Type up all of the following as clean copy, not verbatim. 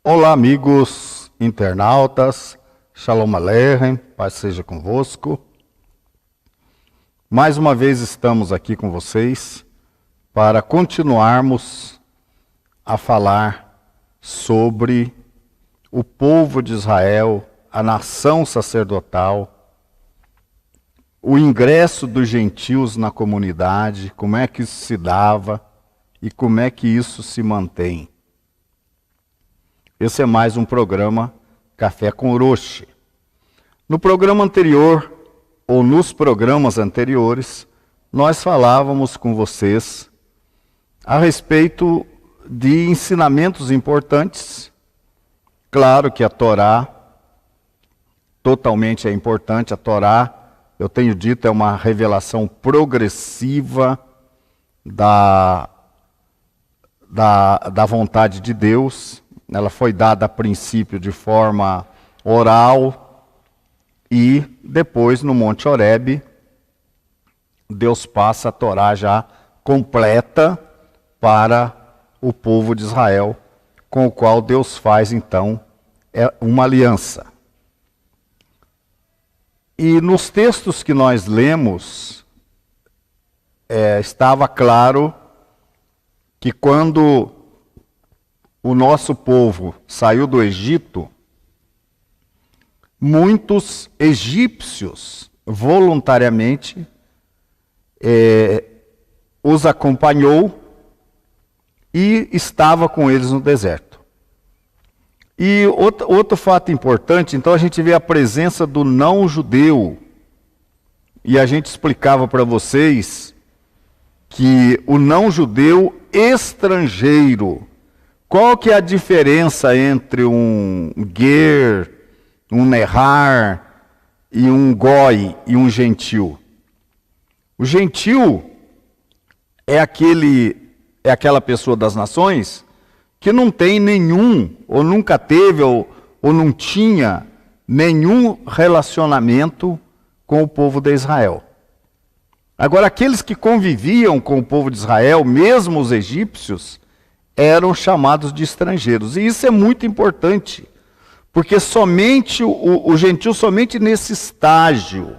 Olá, amigos internautas, Shalom Aleichem, paz seja convosco. Mais uma vez estamos aqui com vocês para continuarmos a falar sobre o povo de Israel, a nação sacerdotal, o ingresso dos gentios na comunidade, como é que isso se dava e como é que isso se mantém. Esse é mais um programa Café com Orochi. No programa anterior, ou nos programas anteriores, nós falávamos com vocês a respeito de ensinamentos importantes. Claro que a Torá totalmente é importante. A Torá, eu tenho dito, é uma revelação progressiva da vontade de Deus. Ela foi dada a princípio de forma oral e depois no Monte Horebe, Deus passa a Torá já completa para o povo de Israel, com o qual Deus faz então uma aliança. E nos textos que nós lemos, estava claro que quando o nosso povo saiu do Egito, muitos egípcios voluntariamente os acompanhou e estava com eles no deserto. E outro fato importante, então a gente vê a presença do não-judeu, e a gente explicava para vocês que o não-judeu estrangeiro, qual que é a diferença entre um ger, um nerrar, e um goi e um gentil? O gentil é aquela pessoa das nações que não tem nenhum, ou nunca teve, ou não tinha nenhum relacionamento com o povo de Israel. Agora, aqueles que conviviam com o povo de Israel, mesmo os egípcios, eram chamados de estrangeiros. E isso é muito importante, porque somente o gentil, somente nesse estágio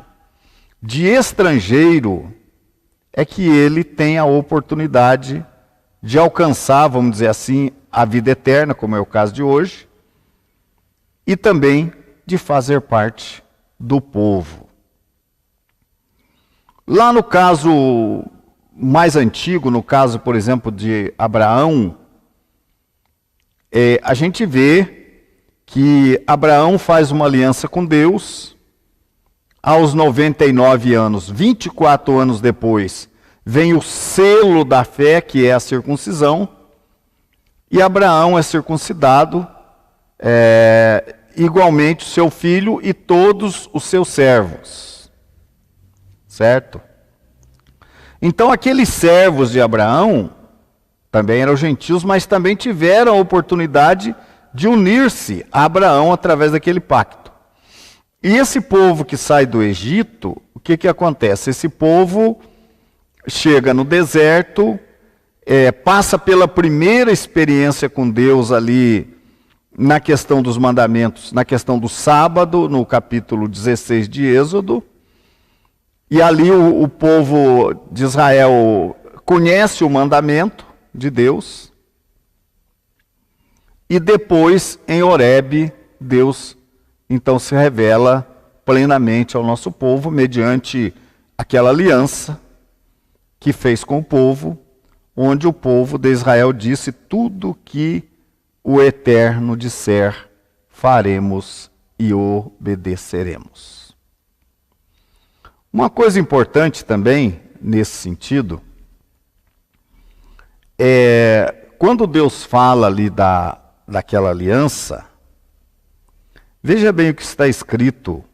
de estrangeiro, é que ele tem a oportunidade de alcançar, vamos dizer assim, a vida eterna, como é o caso de hoje, e também de fazer parte do povo. Lá no caso mais antigo, no caso, por exemplo, de Abraão, a gente vê que Abraão faz uma aliança com Deus, aos 99 anos, 24 anos depois, vem o selo da fé, que é a circuncisão, e Abraão é circuncidado, igualmente o seu filho e todos os seus servos, certo? Então aqueles servos de Abraão também eram gentios, mas também tiveram a oportunidade de unir-se a Abraão através daquele pacto. E esse povo que sai do Egito, o que acontece? Esse povo chega no deserto, passa pela primeira experiência com Deus ali na questão dos mandamentos, na questão do sábado, no capítulo 16 de Êxodo. E ali o povo de Israel conhece o mandamento de Deus. E depois, em Horebe, Deus então se revela plenamente ao nosso povo, mediante aquela aliança que fez com o povo, onde o povo de Israel disse: tudo que o Eterno disser, faremos e obedeceremos. Uma coisa importante também, nesse sentido, quando Deus fala ali daquela aliança, veja bem o que está escrito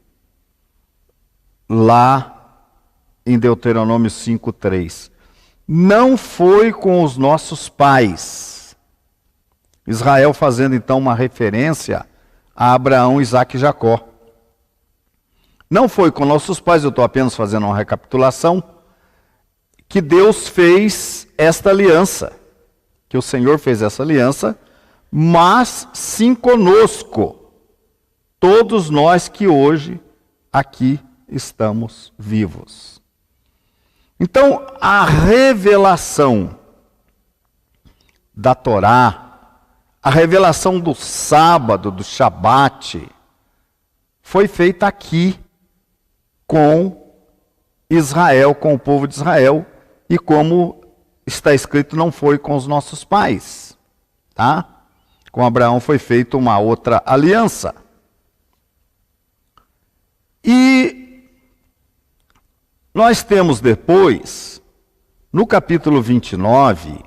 lá em Deuteronômio 5:3. Não foi com os nossos pais. Israel fazendo então uma referência a Abraão, Isaque e Jacó. Não foi com nossos pais, eu estou apenas fazendo uma recapitulação, que Deus fez esta aliança, que o Senhor fez essa aliança mas sim conosco, todos nós que hoje aqui estamos vivos. Então, a revelação da Torá, a revelação do sábado, do Shabat, foi feita aqui com Israel, com o povo de Israel, e como está escrito, não foi com os nossos pais, tá? Com Abraão foi feita uma outra aliança. E nós temos depois, no capítulo 29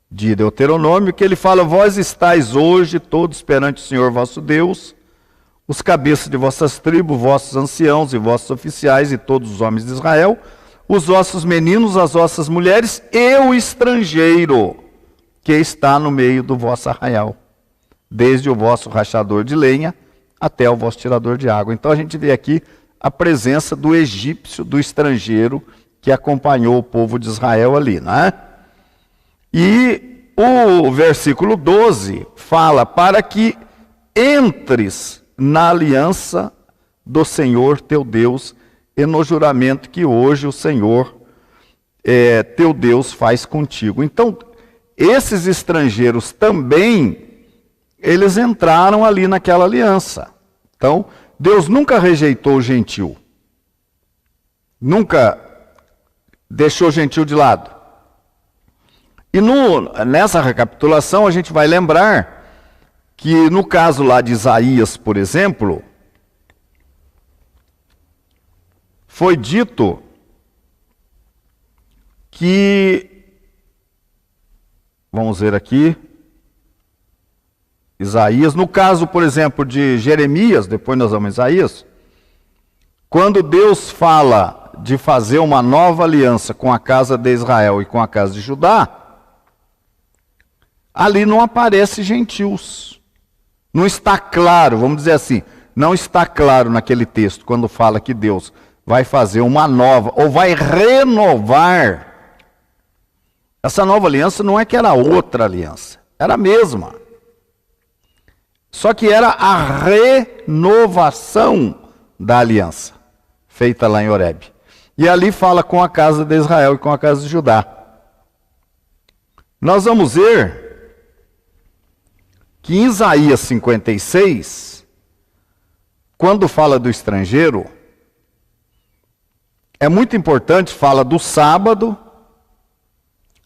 de Deuteronômio, que ele fala: vós estáis hoje todos perante o Senhor vosso Deus, os cabeças de vossas tribos, vossos anciãos e vossos oficiais e todos os homens de Israel, os vossos meninos, as vossas mulheres e o estrangeiro que está no meio do vosso arraial, desde o vosso rachador de lenha até o vosso tirador de água. Então a gente vê aqui a presença do egípcio, do estrangeiro que acompanhou o povo de Israel ali, né? E o versículo 12 fala: para que entres na aliança do Senhor teu Deus e no juramento que hoje o Senhor teu Deus faz contigo. Então, esses estrangeiros também, eles entraram ali naquela aliança. Então, Deus nunca rejeitou o gentil. Nunca deixou o gentil de lado. E nessa recapitulação a gente vai lembrar que no caso lá de Isaías, por exemplo, foi dito que, vamos ver aqui, Isaías, no caso, por exemplo, de Jeremias, depois nós vamos a Isaías, quando Deus fala de fazer uma nova aliança com a casa de Israel e com a casa de Judá, ali não aparece gentios. Não está claro, vamos dizer assim, não está claro naquele texto, quando fala que Deus vai fazer uma nova, ou vai renovar. Essa nova aliança não é que era outra aliança, era a mesma. Só que era a renovação da aliança, feita lá em Horebe. E ali fala com a casa de Israel e com a casa de Judá. Nós vamos ver que em Isaías 56, quando fala do estrangeiro, é muito importante, fala do sábado,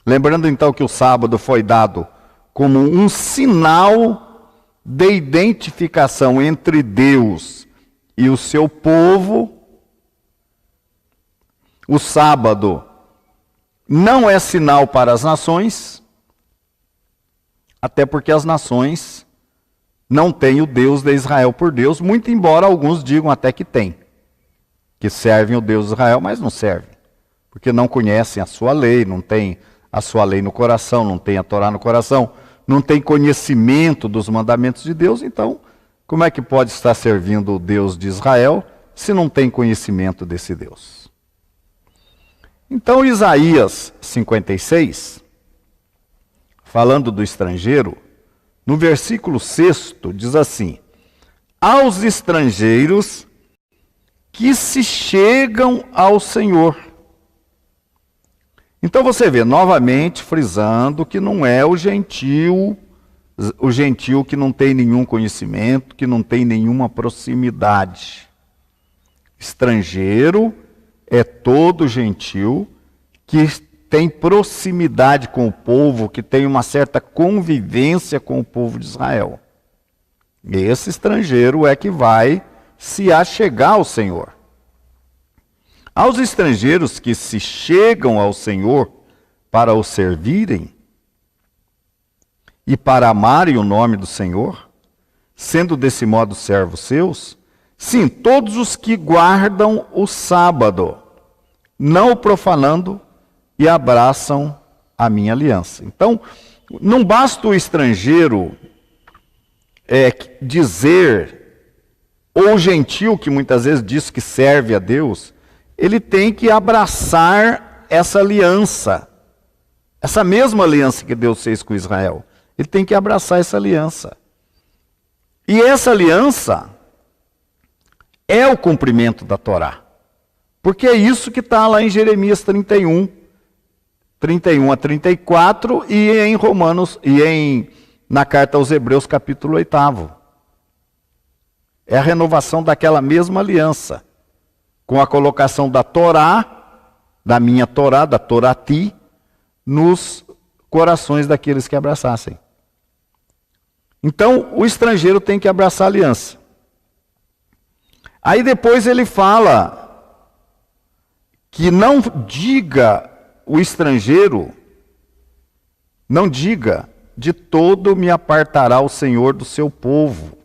lembrando então que o sábado foi dado como um sinal de identificação entre Deus e o seu povo. O sábado não é sinal para as nações, até porque as nações não têm o Deus de Israel por Deus, muito embora alguns digam até que tem, que servem o Deus de Israel, mas não servem, porque não conhecem a sua lei, não tem a sua lei no coração, não tem a Torá no coração, não tem conhecimento dos mandamentos de Deus. Então, como é que pode estar servindo o Deus de Israel se não tem conhecimento desse Deus? Então, Isaías 56, falando do estrangeiro, no versículo 6 diz assim: aos estrangeiros que se chegam ao Senhor. Então você vê novamente frisando que não é o gentil que não tem nenhum conhecimento, que não tem nenhuma proximidade. Estrangeiro é todo gentil que tem proximidade com o povo, que tem uma certa convivência com o povo de Israel. Esse estrangeiro é que vai se achegar ao Senhor. Aos estrangeiros que se chegam ao Senhor para o servirem e para amarem o nome do Senhor, sendo desse modo servos seus, sim, todos os que guardam o sábado, não o profanando, e abraçam a minha aliança. Então, não basta o estrangeiro dizer, ou o gentil que muitas vezes diz que serve a Deus, ele tem que abraçar essa aliança, essa mesma aliança que Deus fez com Israel. Ele tem que abraçar essa aliança. E essa aliança é o cumprimento da Torá. Porque é isso que está lá em Jeremias 31 a 34 e em Romanos na carta aos Hebreus, capítulo 8. É a renovação daquela mesma aliança, com a colocação da Torá, da minha Torá, da Torati, nos corações daqueles que abraçassem. Então, o estrangeiro tem que abraçar a aliança. Aí depois ele fala que não diga o estrangeiro, não diga, de todo me apartará o Senhor do seu povo.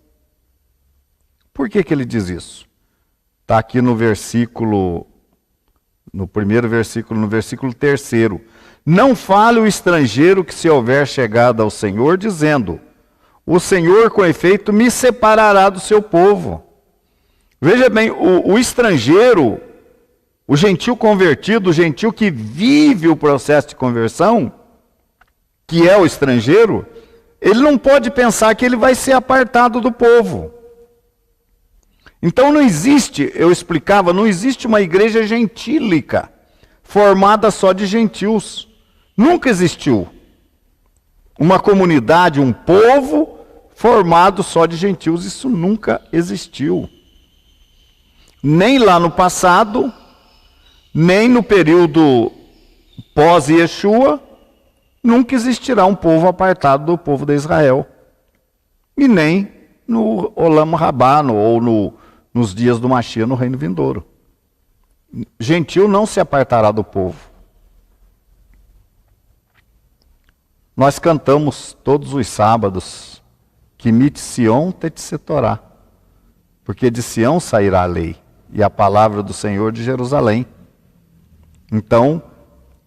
Por que ele diz isso? Está aqui no primeiro versículo, no versículo 3. Não fale o estrangeiro que se houver chegado ao Senhor, dizendo, o Senhor com efeito me separará do seu povo. Veja bem, o estrangeiro, o gentil convertido, o gentil que vive o processo de conversão, que é o estrangeiro, ele não pode pensar que ele vai ser apartado do povo. Então não existe, eu explicava, não existe uma igreja gentílica, formada só de gentios. Nunca existiu uma comunidade, um povo formado só de gentios. Isso nunca existiu. Nem lá no passado, nem no período pós-Yeshua, nunca existirá um povo apartado do povo de Israel. E nem no Olam Rabá, ou nos dias do Mashiach, no reino vindouro. Gentil não se apartará do povo. Nós cantamos todos os sábados, que mit Sion tetsetorá, porque de Sião sairá a lei, e a palavra do Senhor de Jerusalém. Então,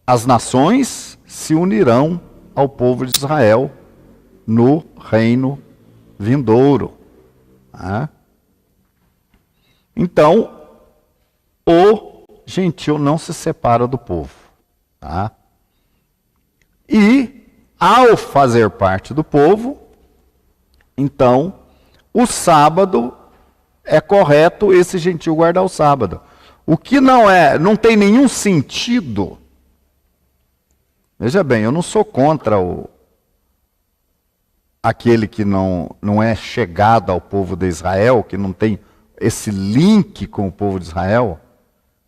as nações se unirão ao povo de Israel no reino vindouro. Então, o gentil não se separa do povo. E, ao fazer parte do povo, então, o sábado é correto esse gentil guardar o sábado. O que não tem nenhum sentido. Veja bem, eu não sou contra aquele que não é chegado ao povo de Israel, que não tem esse link com o povo de Israel.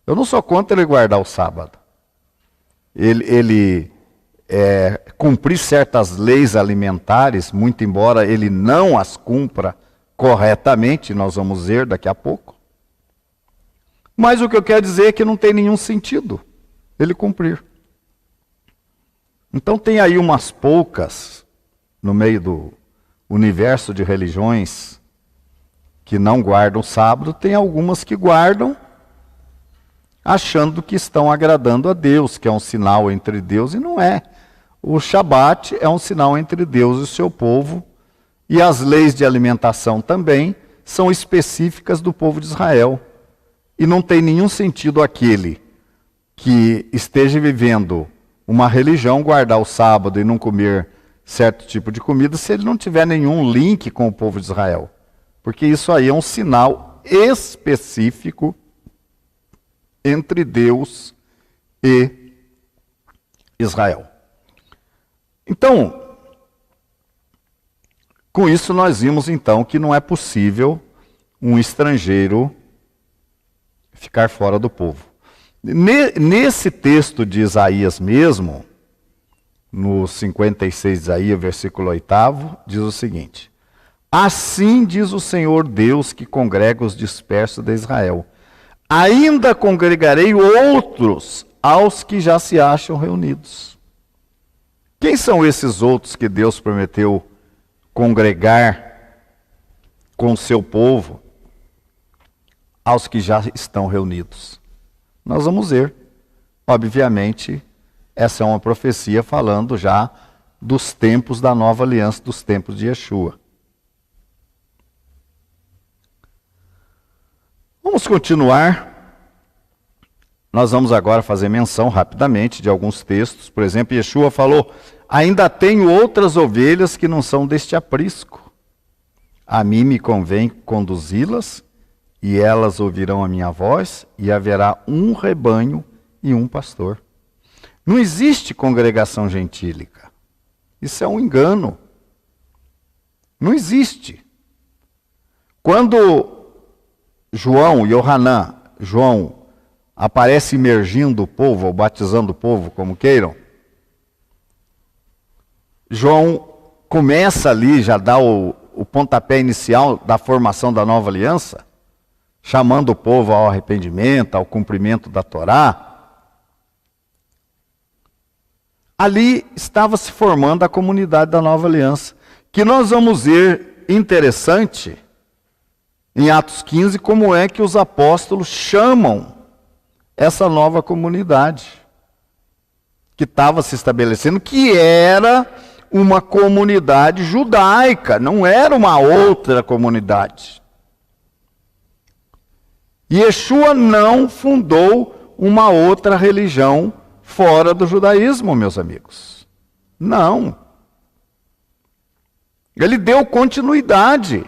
Eu não sou contra ele guardar o sábado. Ele cumprir certas leis alimentares, muito embora ele não as cumpra corretamente, nós vamos ver daqui a pouco. Mas o que eu quero dizer é que não tem nenhum sentido ele cumprir. Então tem aí umas poucas, no meio do universo de religiões, que não guardam o sábado, tem algumas que guardam, achando que estão agradando a Deus, que é um sinal entre Deus, e não é. O Shabat é um sinal entre Deus e o seu povo, e as leis de alimentação também são específicas do povo de Israel. E não tem nenhum sentido aquele que esteja vivendo uma religião guardar o sábado e não comer certo tipo de comida se ele não tiver nenhum link com o povo de Israel. Porque isso aí é um sinal específico entre Deus e Israel. Então, com isso nós vimos então que não é possível um estrangeiro ficar fora do povo. Nesse texto de Isaías mesmo, no 56 de Isaías, versículo 8, diz o seguinte: assim diz o Senhor Deus que congrega os dispersos de Israel. Ainda congregarei outros aos que já se acham reunidos. Quem são esses outros que Deus prometeu congregar com o seu povo aos que já estão reunidos? Nós vamos ver. Obviamente, essa é uma profecia falando já dos tempos da nova aliança, dos tempos de Yeshua. Vamos continuar Nós vamos agora fazer menção rapidamente de alguns textos. Por exemplo, Yeshua falou: ainda tenho outras ovelhas que não são deste aprisco. A mim me convém conduzi-las, e elas ouvirão a minha voz, e haverá um rebanho e um pastor. Não existe congregação gentílica. Isso é um engano. Não existe. Quando João aparece imergindo o povo, ou batizando o povo, como queiram, João começa ali, já dá o pontapé inicial da formação da nova aliança, chamando o povo ao arrependimento, ao cumprimento da Torá. Ali estava se formando a comunidade da nova aliança, que nós vamos ver, interessante, em Atos 15, como é que os apóstolos chamam essa nova comunidade que estava se estabelecendo, que era uma comunidade judaica, não era uma outra comunidade. Yeshua não fundou uma outra religião fora do judaísmo, meus amigos. Não. Ele deu continuidade.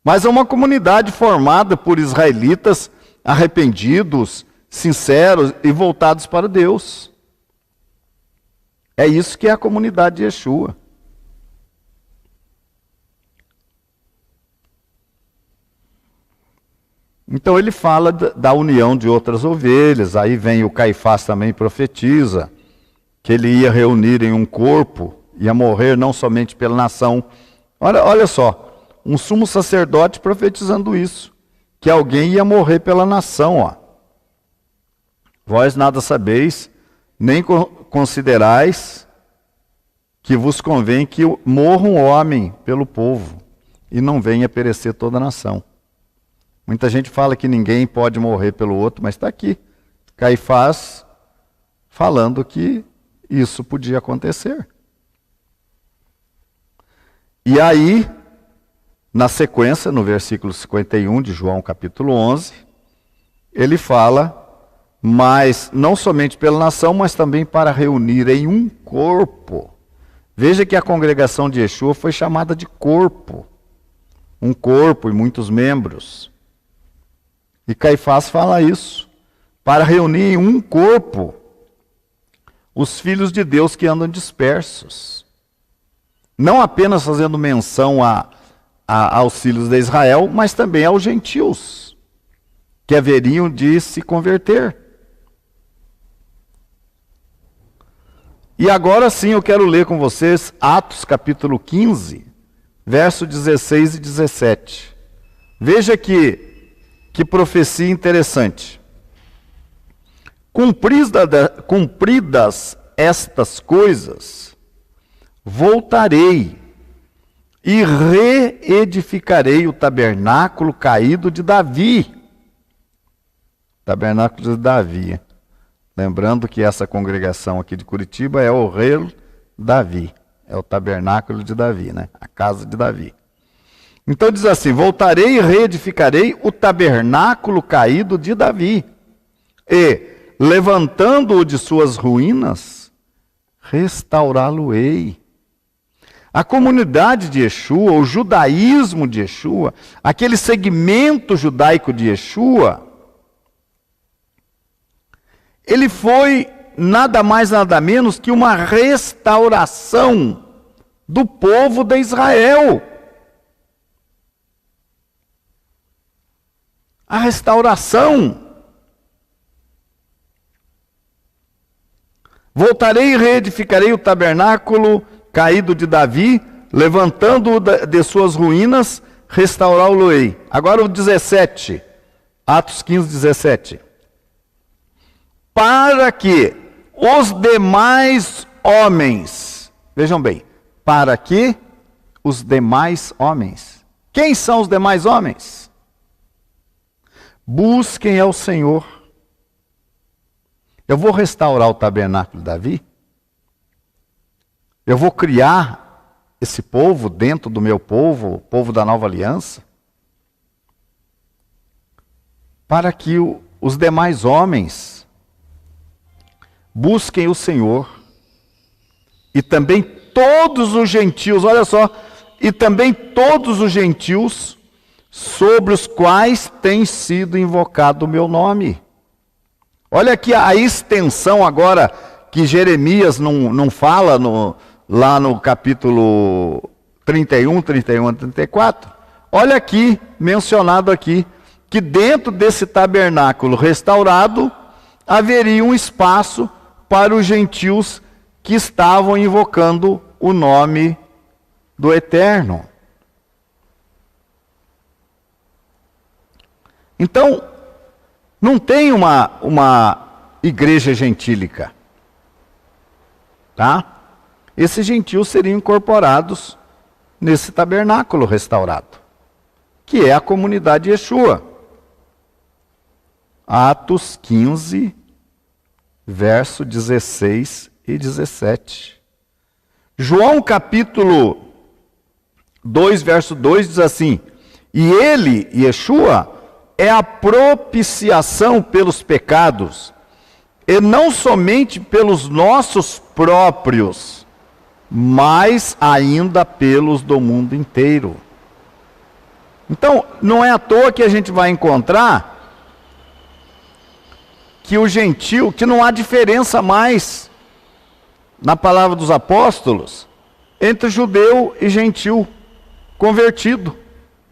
Mas é uma comunidade formada por israelitas arrependidos, sinceros e voltados para Deus. É isso que é a comunidade de Yeshua. Então ele fala da união de outras ovelhas, aí vem o Caifás também profetiza, que ele ia reunir em um corpo, ia morrer não somente pela nação. Olha só, um sumo sacerdote profetizando isso, que alguém ia morrer pela nação. Ó. Vós nada sabeis, nem considerais que vos convém que morra um homem pelo povo, e não venha perecer toda a nação. Muita gente fala que ninguém pode morrer pelo outro, mas está aqui. Caifás falando que isso podia acontecer. E aí, na sequência, no versículo 51 de João capítulo 11, ele fala, mas não somente pela nação, mas também para reunir em um corpo. Veja que a congregação de Yeshua foi chamada de corpo. Um corpo e muitos membros. E Caifás fala isso, para reunir em um corpo os filhos de Deus que andam dispersos. Não apenas fazendo menção aos filhos de Israel, mas também aos gentios, que haveriam de se converter. E agora sim eu quero ler com vocês Atos capítulo 15, verso 16 e 17. Veja que profecia interessante. Cumpridas estas coisas, voltarei e reedificarei o tabernáculo caído de Davi. Tabernáculo de Davi. Lembrando que essa congregação aqui de Curitiba é o rei Davi. É o tabernáculo de Davi, né? A casa de Davi. Então diz assim, voltarei e reedificarei o tabernáculo caído de Davi. E, levantando-o de suas ruínas, restaurá-lo-ei. A comunidade de Yeshua, o judaísmo de Yeshua, aquele segmento judaico de Yeshua, ele foi nada mais nada menos que uma restauração do povo de Israel. A restauração. Voltarei e reedificarei o tabernáculo caído de Davi, levantando-o de suas ruínas, restaurá-lo-ei. Agora o 17, Atos 15, 17. Para que os demais homens, vejam bem, para que os demais homens, quem são os demais homens? Busquem ao Senhor. Eu vou restaurar o tabernáculo de Davi? Eu vou criar esse povo dentro do meu povo, o povo da nova aliança? Para que os demais homens busquem o Senhor, e também todos os gentios, olha só, e também todos os gentios sobre os quais tem sido invocado o meu nome. Olha aqui a extensão agora, que Jeremias não fala lá no capítulo 31 a 34. Olha aqui, mencionado aqui, que dentro desse tabernáculo restaurado, haveria um espaço para os gentios que estavam invocando o nome do Eterno. Então, não tem uma igreja gentílica, tá? Esses gentios seriam incorporados nesse tabernáculo restaurado, que é a comunidade Yeshua. Atos 15, verso 16 e 17. João capítulo 2, verso 2 diz assim: e ele, Yeshua, é a propiciação pelos pecados, e não somente pelos nossos próprios, mas ainda pelos do mundo inteiro. Então, não é à toa que a gente vai encontrar que o gentil, que não há diferença mais na palavra dos apóstolos entre judeu e gentil convertido.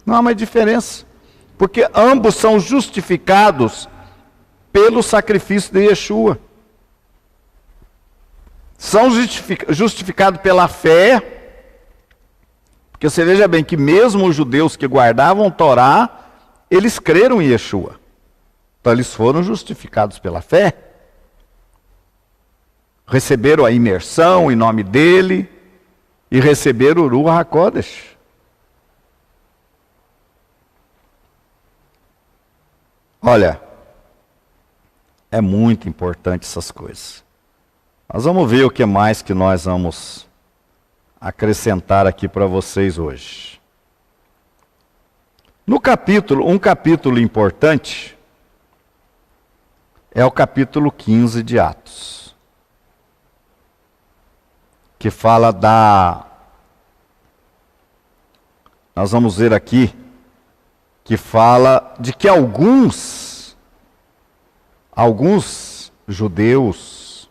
Não há mais diferença, porque ambos são justificados pelo sacrifício de Yeshua. São justificados pela fé, porque você veja bem que mesmo os judeus que guardavam Torá, eles creram em Yeshua. Então eles foram justificados pela fé. Receberam a imersão em nome dele e receberam o Ruach HaKodesh. Olha, é muito importante essas coisas. Nós vamos ver o que mais que nós vamos acrescentar aqui para vocês hoje. No capítulo, um capítulo importante é o capítulo 15 de Atos, que fala nós vamos ver aqui, que fala de que alguns judeus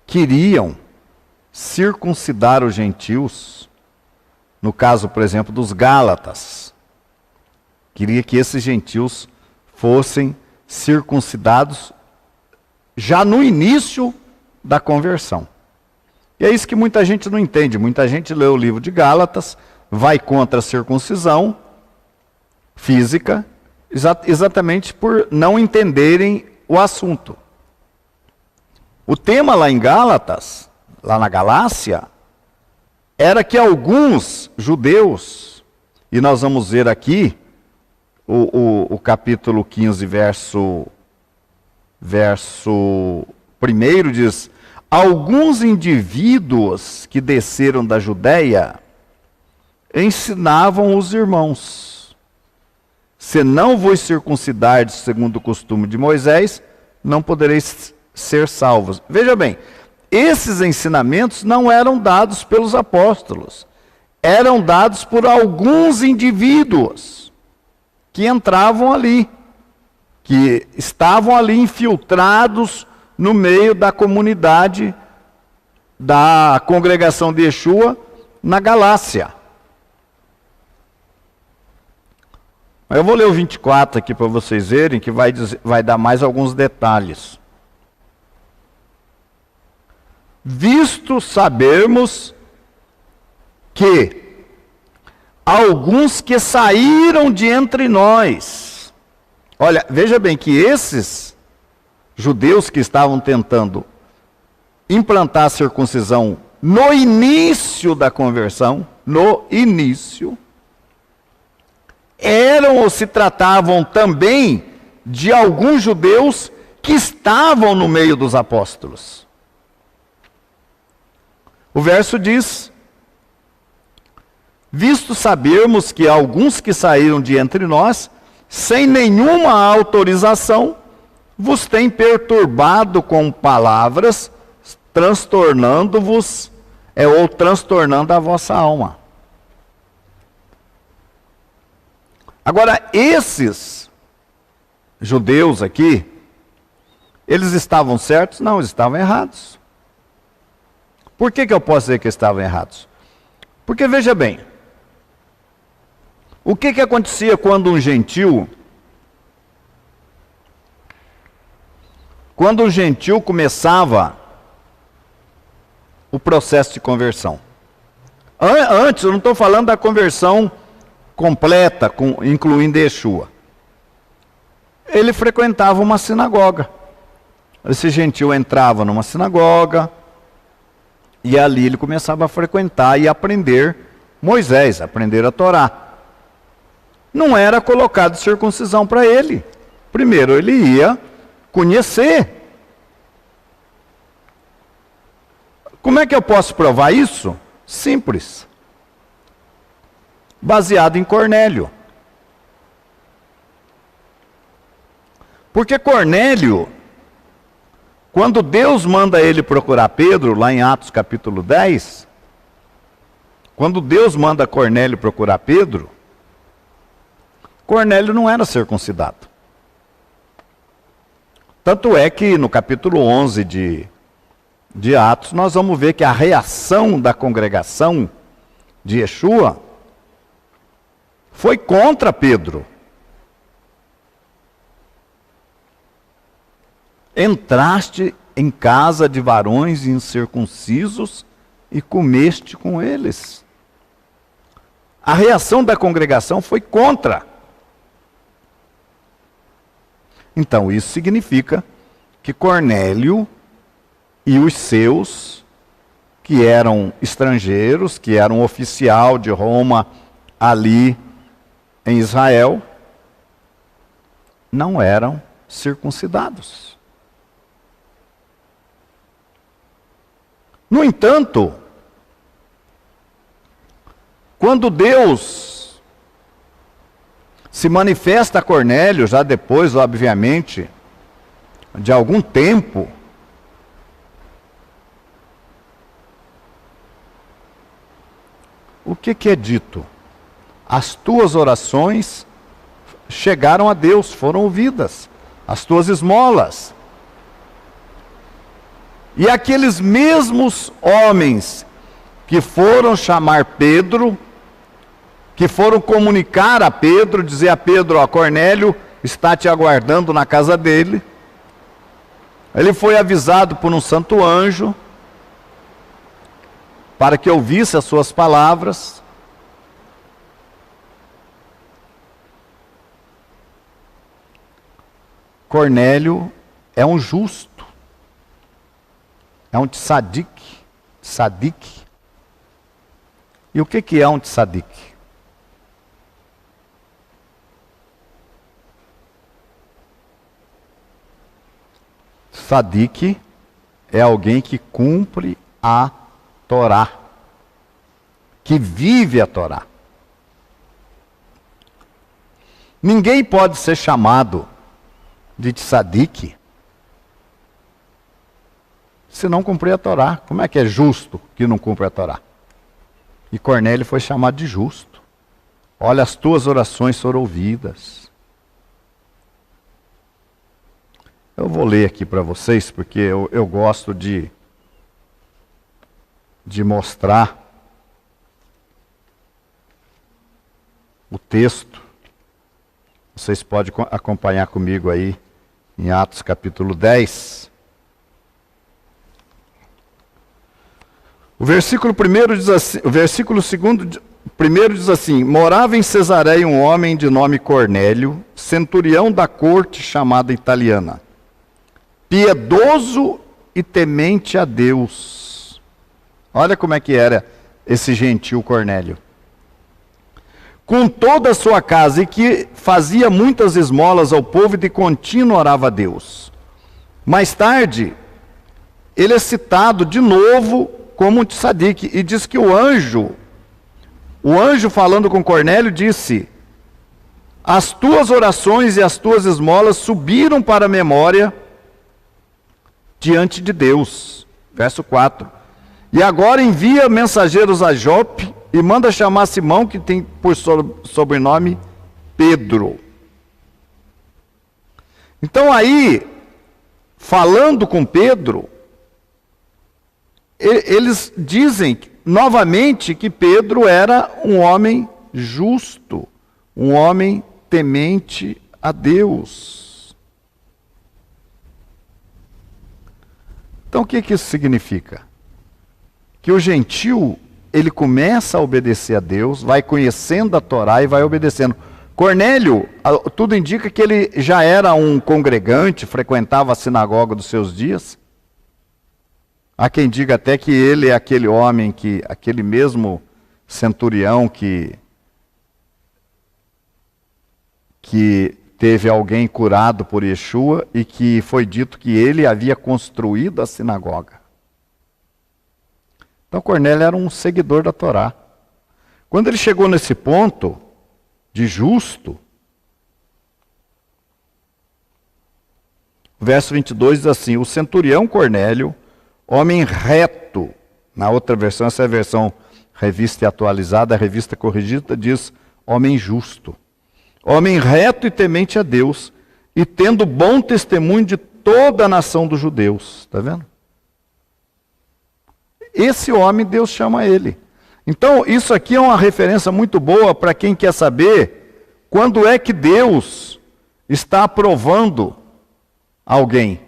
queriam circuncidar os gentios, no caso, por exemplo, dos Gálatas. Queria que esses gentios fossem circuncidados já no início da conversão. E é isso que muita gente não entende. Muita gente lê o livro de Gálatas, vai contra a circuncisão física, exatamente por não entenderem o assunto. O tema lá em Gálatas, lá na Galácia, era que alguns judeus, e nós vamos ver aqui, o capítulo 15, verso 1 diz: alguns indivíduos que desceram da Judéia ensinavam os irmãos: se não vos circuncidardes segundo o costume de Moisés, não podereis ser salvos. Veja bem, esses ensinamentos não eram dados pelos apóstolos, eram dados por alguns indivíduos que entravam ali, que estavam ali infiltrados no meio da comunidade da congregação de Yeshua na Galácia. Eu vou ler o 24 aqui para vocês verem, que vai dar mais alguns detalhes. Visto sabermos que alguns que saíram de entre nós, olha, veja bem que esses judeus que estavam tentando implantar a circuncisão no início da conversão, no início, eram ou se tratavam também de alguns judeus que estavam no meio dos apóstolos. O verso diz: visto sabermos que alguns que saíram de entre nós sem nenhuma autorização, vos tem perturbado com palavras, transtornando-vos, ou transtornando a vossa alma. Agora, esses judeus aqui, eles estavam certos? Não, eles estavam errados. Por que eu posso dizer que estavam errados? Porque, veja bem, o que acontecia quando um gentil começava o processo de conversão? Antes, eu não estou falando da conversão completa, incluindo Yeshua. Ele frequentava uma sinagoga. Esse gentil entrava numa sinagoga, e ali ele começava a frequentar e aprender Moisés, aprender a Torá. Não era colocado circuncisão para ele. Primeiro ele ia conhecer. Como é que eu posso provar isso? Simples. Baseado em Cornélio. Porque Cornélio, quando Deus manda ele procurar Pedro, lá em Atos capítulo 10, quando Deus manda Cornélio procurar Pedro, Cornélio não era circuncidado. Tanto é que no capítulo 11 de Atos, nós vamos ver que a reação da congregação de Yeshua foi contra Pedro. Entraste em casa de varões incircuncisos e comeste com eles. A reação da congregação foi contra. Então, isso significa que Cornélio e os seus, que eram estrangeiros, que eram oficial de Roma ali em Israel, não eram circuncidados. No entanto, quando Deus se manifesta a Cornélio, já depois, obviamente, de algum tempo, o que é dito? As tuas orações chegaram a Deus, foram ouvidas, as tuas esmolas. E aqueles mesmos homens que foram chamar Pedro, que foram comunicar a Pedro, dizer a Pedro, ó, Cornélio está te aguardando na casa dele. Ele foi avisado por um santo anjo, para que ouvisse as suas palavras. Cornélio é um justo. É um tzadik. Tzadik. E o que é um tzadik? Tzadik é alguém que cumpre a Torá, que vive a Torá. Ninguém pode ser chamado de tzadik se não cumprir a Torá. Como é que é justo que não cumpre a Torá? E Cornélio foi chamado de justo. Olha, as tuas orações foram ouvidas. Eu vou ler aqui para vocês, porque eu gosto de mostrar o texto. Vocês podem acompanhar comigo aí em Atos capítulo 10. O versículo 1 diz assim, o versículo 1 diz assim: morava em Cesareia um homem de nome Cornélio, centurião da corte chamada italiana, piedoso e temente a Deus. Olha como é que era esse gentil Cornélio. Com toda a sua casa, e que fazia muitas esmolas ao povo e de contínuo orava a Deus. Mais tarde, ele é citado de novo como um tzadik, e diz que o anjo falando com Cornélio disse: as tuas orações e as tuas esmolas subiram para a memória diante de Deus. Verso 4. E agora envia mensageiros a Jope e manda chamar Simão, que tem por sobrenome Pedro. Então aí, falando com Pedro, eles dizem novamente que Pedro era um homem justo, um homem temente a Deus. Então o que isso significa? Que o gentil, ele começa a obedecer a Deus, vai conhecendo a Torá e vai obedecendo. Cornélio, tudo indica que ele já era um congregante, frequentava a sinagoga dos seus dias. Há quem diga até que ele é aquele homem, aquele mesmo centurião que teve alguém curado por Yeshua e que foi dito que ele havia construído a sinagoga. Então Cornélio era um seguidor da Torá. Quando ele chegou nesse ponto de justo, o verso 22 diz assim: o centurião Cornélio, homem reto, na outra versão, essa é a versão revista e atualizada, a revista corrigida diz homem justo, homem reto e temente a Deus, e tendo bom testemunho de toda a nação dos judeus. Está vendo? Esse homem, Deus chama ele. Então, isso aqui é uma referência muito boa para quem quer saber quando é que Deus está aprovando alguém.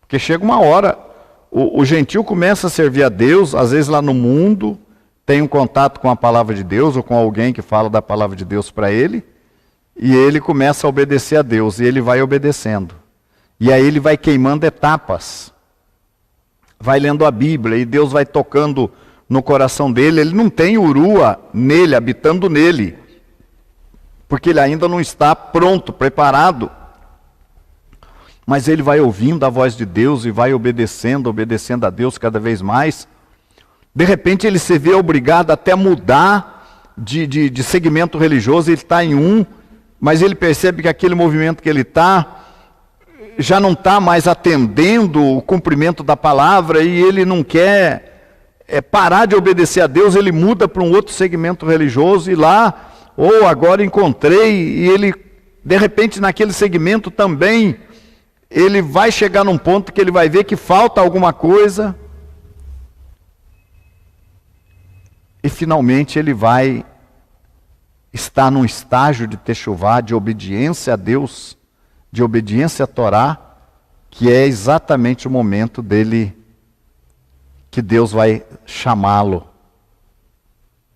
Porque chega uma hora, o gentil começa a servir a Deus, às vezes lá no mundo, tem um contato com a palavra de Deus, ou com alguém que fala da palavra de Deus para ele, e ele começa a obedecer a Deus, e ele vai obedecendo. E aí ele vai queimando etapas, vai lendo a Bíblia, e Deus vai tocando no coração dele. Ele não tem urua nele, habitando nele, porque ele ainda não está pronto, preparado. Mas ele vai ouvindo a voz de Deus e vai obedecendo a Deus cada vez mais. De repente ele se vê obrigado até a mudar de segmento religioso. Ele está em um, mas ele percebe que aquele movimento que ele está já não está mais atendendo o cumprimento da palavra, e ele não quer parar de obedecer a Deus. Ele muda para um outro segmento religioso, e lá, agora encontrei, e ele, de repente, naquele segmento também, ele vai chegar num ponto que ele vai ver que falta alguma coisa, e finalmente ele vai estar num estágio de techuvá, de obediência a Deus, de obediência à Torá, que é exatamente o momento dele, que Deus vai chamá-lo.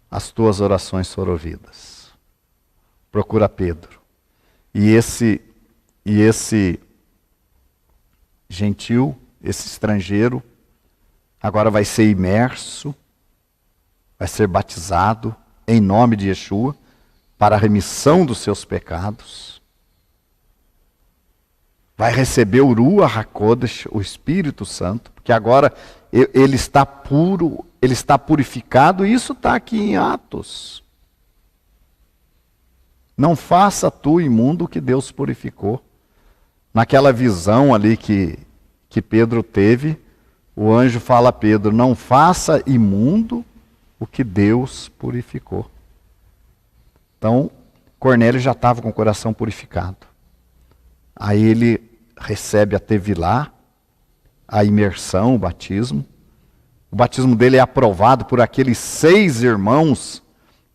As tuas orações foram ouvidas. Procura Pedro. E esse gentil, esse estrangeiro, agora vai ser imerso, vai ser batizado em nome de Yeshua, para a remissão dos seus pecados. Vai receber o Ruach HaKodesh, o Espírito Santo, porque agora ele está puro, ele está purificado, e isso está aqui em Atos. Não faça tu imundo o que Deus purificou. Naquela visão ali que Pedro teve, o anjo fala a Pedro: não faça imundo o que Deus purificou. Então, Cornélio já estava com o coração purificado. Aí ele recebe a tevilá, a imersão, o batismo. O batismo dele é aprovado por aqueles 6 irmãos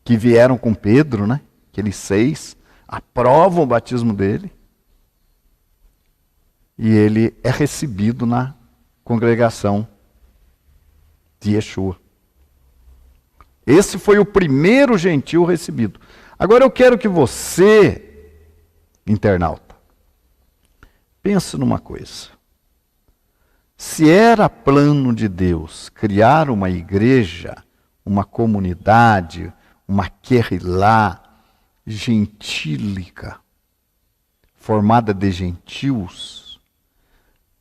que vieram com Pedro, né? Aqueles 6 aprovam o batismo dele. E ele é recebido na congregação de Yeshua. Esse foi o primeiro gentil recebido. Agora eu quero que você, internauta, pense numa coisa. Se era plano de Deus criar uma igreja, uma comunidade, uma querrilá gentílica, formada de gentios,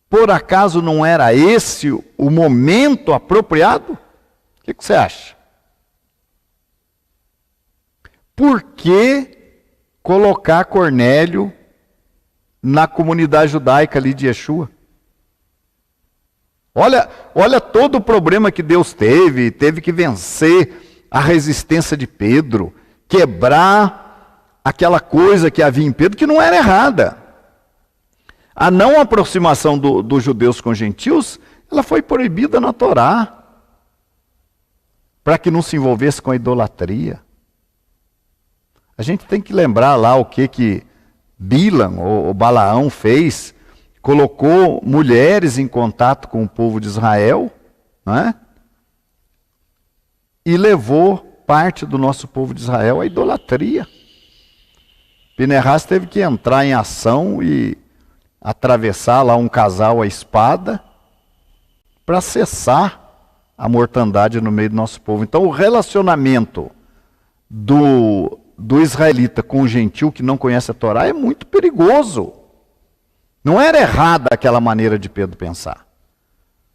por acaso não era esse o momento apropriado? O que você acha? Por que colocar Cornélio na comunidade judaica ali de Yeshua. Olha todo o problema que Deus teve que vencer a resistência de Pedro, quebrar aquela coisa que havia em Pedro que não era errada. A não aproximação dos judeus com os gentios, ela foi proibida na Torá, para que não se envolvesse com a idolatria. A gente tem que lembrar lá o que Bilam, ou Balaão, fez. Colocou mulheres em contato com o povo de Israel, né? E levou parte do nosso povo de Israel à idolatria. Pinehas teve que entrar em ação e atravessar lá um casal à espada para cessar a mortandade no meio do nosso povo. Então o relacionamento do israelita com o gentil que não conhece a Torá é muito perigoso. Não era errada aquela maneira de Pedro pensar.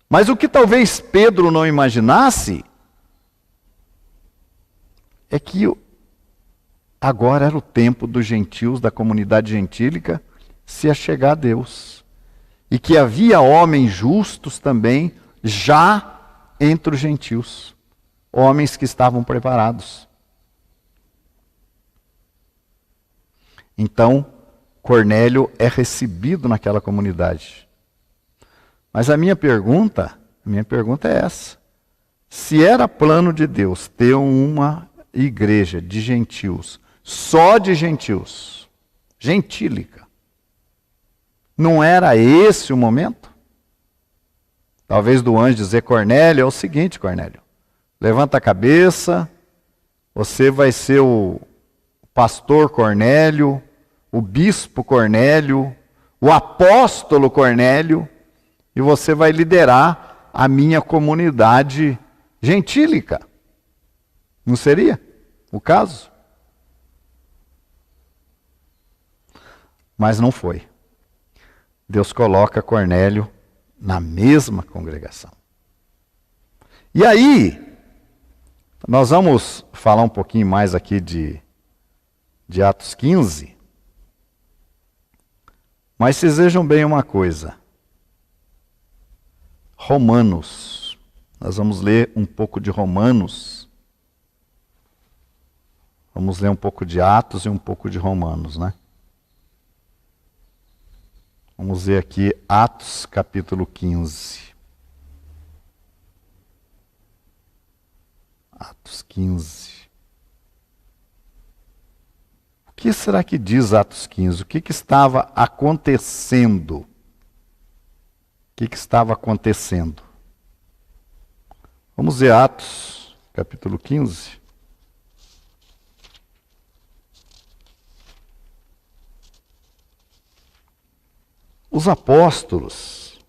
Mas o que talvez Pedro não imaginasse é que agora era o tempo dos gentios, da comunidade gentílica, se achegar a Deus. E que havia homens justos também, já entre os gentios. Homens que estavam preparados. Então, Cornélio é recebido naquela comunidade. Mas a minha pergunta é essa. Se era plano de Deus ter uma igreja de gentios, só de gentios, gentílica, não era esse o momento? Talvez do anjo dizer, Cornélio, é o seguinte, Cornélio, levanta a cabeça, você vai ser o pastor Cornélio, o bispo Cornélio, o apóstolo Cornélio, e você vai liderar a minha comunidade gentílica. Não seria o caso? Mas não foi. Deus coloca Cornélio na mesma congregação. E aí, nós vamos falar um pouquinho mais aqui de Atos 15. Mas vocês vejam bem uma coisa. Romanos. Nós vamos ler um pouco de Romanos. Vamos ler um pouco de Atos e um pouco de Romanos, né? Vamos ver aqui Atos capítulo 15. Atos 15. O que será que diz Atos 15? O que estava acontecendo? O que estava acontecendo? Vamos ver Atos capítulo 15. Os apóstolos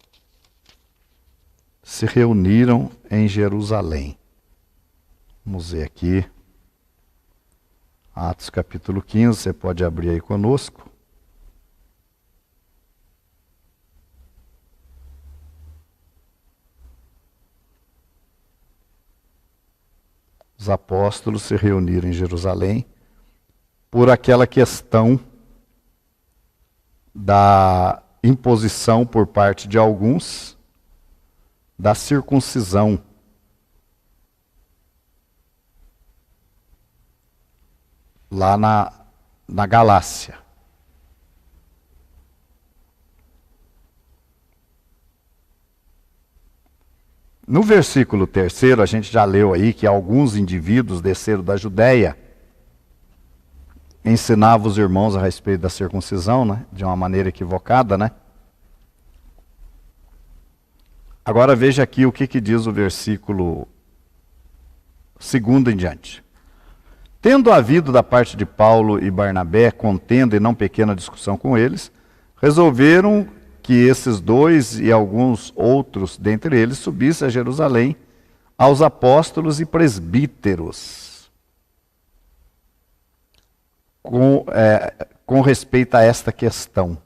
se reuniram em Jerusalém. Vamos ver aqui. Atos capítulo 15, você pode abrir aí conosco. Os apóstolos se reuniram em Jerusalém por aquela questão da imposição por parte de alguns da circuncisão. Lá na Galácia. No versículo 3, a gente já leu aí que alguns indivíduos desceram da Judéia, ensinavam os irmãos a respeito da circuncisão, né? De uma maneira equivocada, né? Agora veja aqui o que diz o versículo 2 em diante. Tendo havido da parte de Paulo e Barnabé contenda e não pequena discussão com eles, resolveram que esses dois e alguns outros dentre eles subissem a Jerusalém aos apóstolos e presbíteros com respeito a esta questão.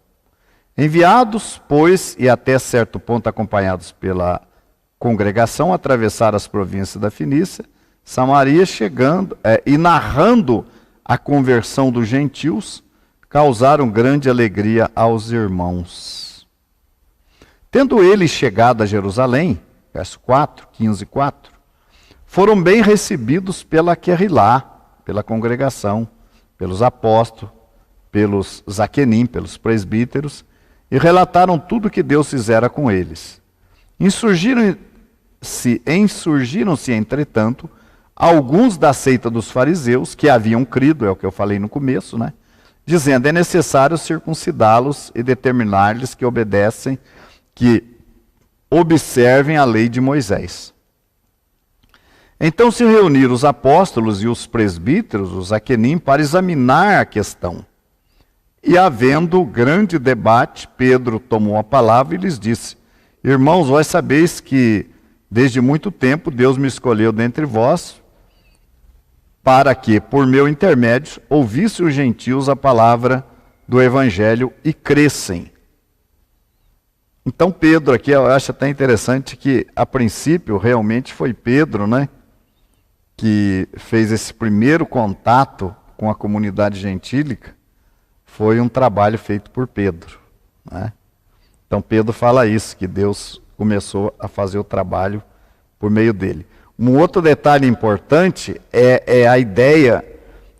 Enviados, pois, e até certo ponto acompanhados pela congregação, atravessaram as províncias da Fenícia, Samaria, chegando e narrando a conversão dos gentios, causaram grande alegria aos irmãos. Tendo eles chegado a Jerusalém, verso 4, 15 e 4, foram bem recebidos pela Querrilá, pela congregação, pelos apóstolos, pelos zaquenim, pelos presbíteros, e relataram tudo o que Deus fizera com eles. Insurgiram-se, entretanto, alguns da seita dos fariseus, que haviam crido, é o que eu falei no começo, né? Dizendo, é necessário circuncidá-los e determinar-lhes que observem a lei de Moisés. Então se reuniram os apóstolos e os presbíteros, os zaquenim, para examinar a questão. E havendo grande debate, Pedro tomou a palavra e lhes disse, irmãos, vós sabeis que desde muito tempo Deus me escolheu dentre vós, para que, por meu intermédio, ouvissem os gentios a palavra do evangelho e crescem. Então Pedro aqui, eu acho até interessante que, a princípio, realmente foi Pedro, né, que fez esse primeiro contato com a comunidade gentílica. Foi um trabalho feito por Pedro, né? Então Pedro fala isso, que Deus começou a fazer o trabalho por meio dele. Um outro detalhe importante é a ideia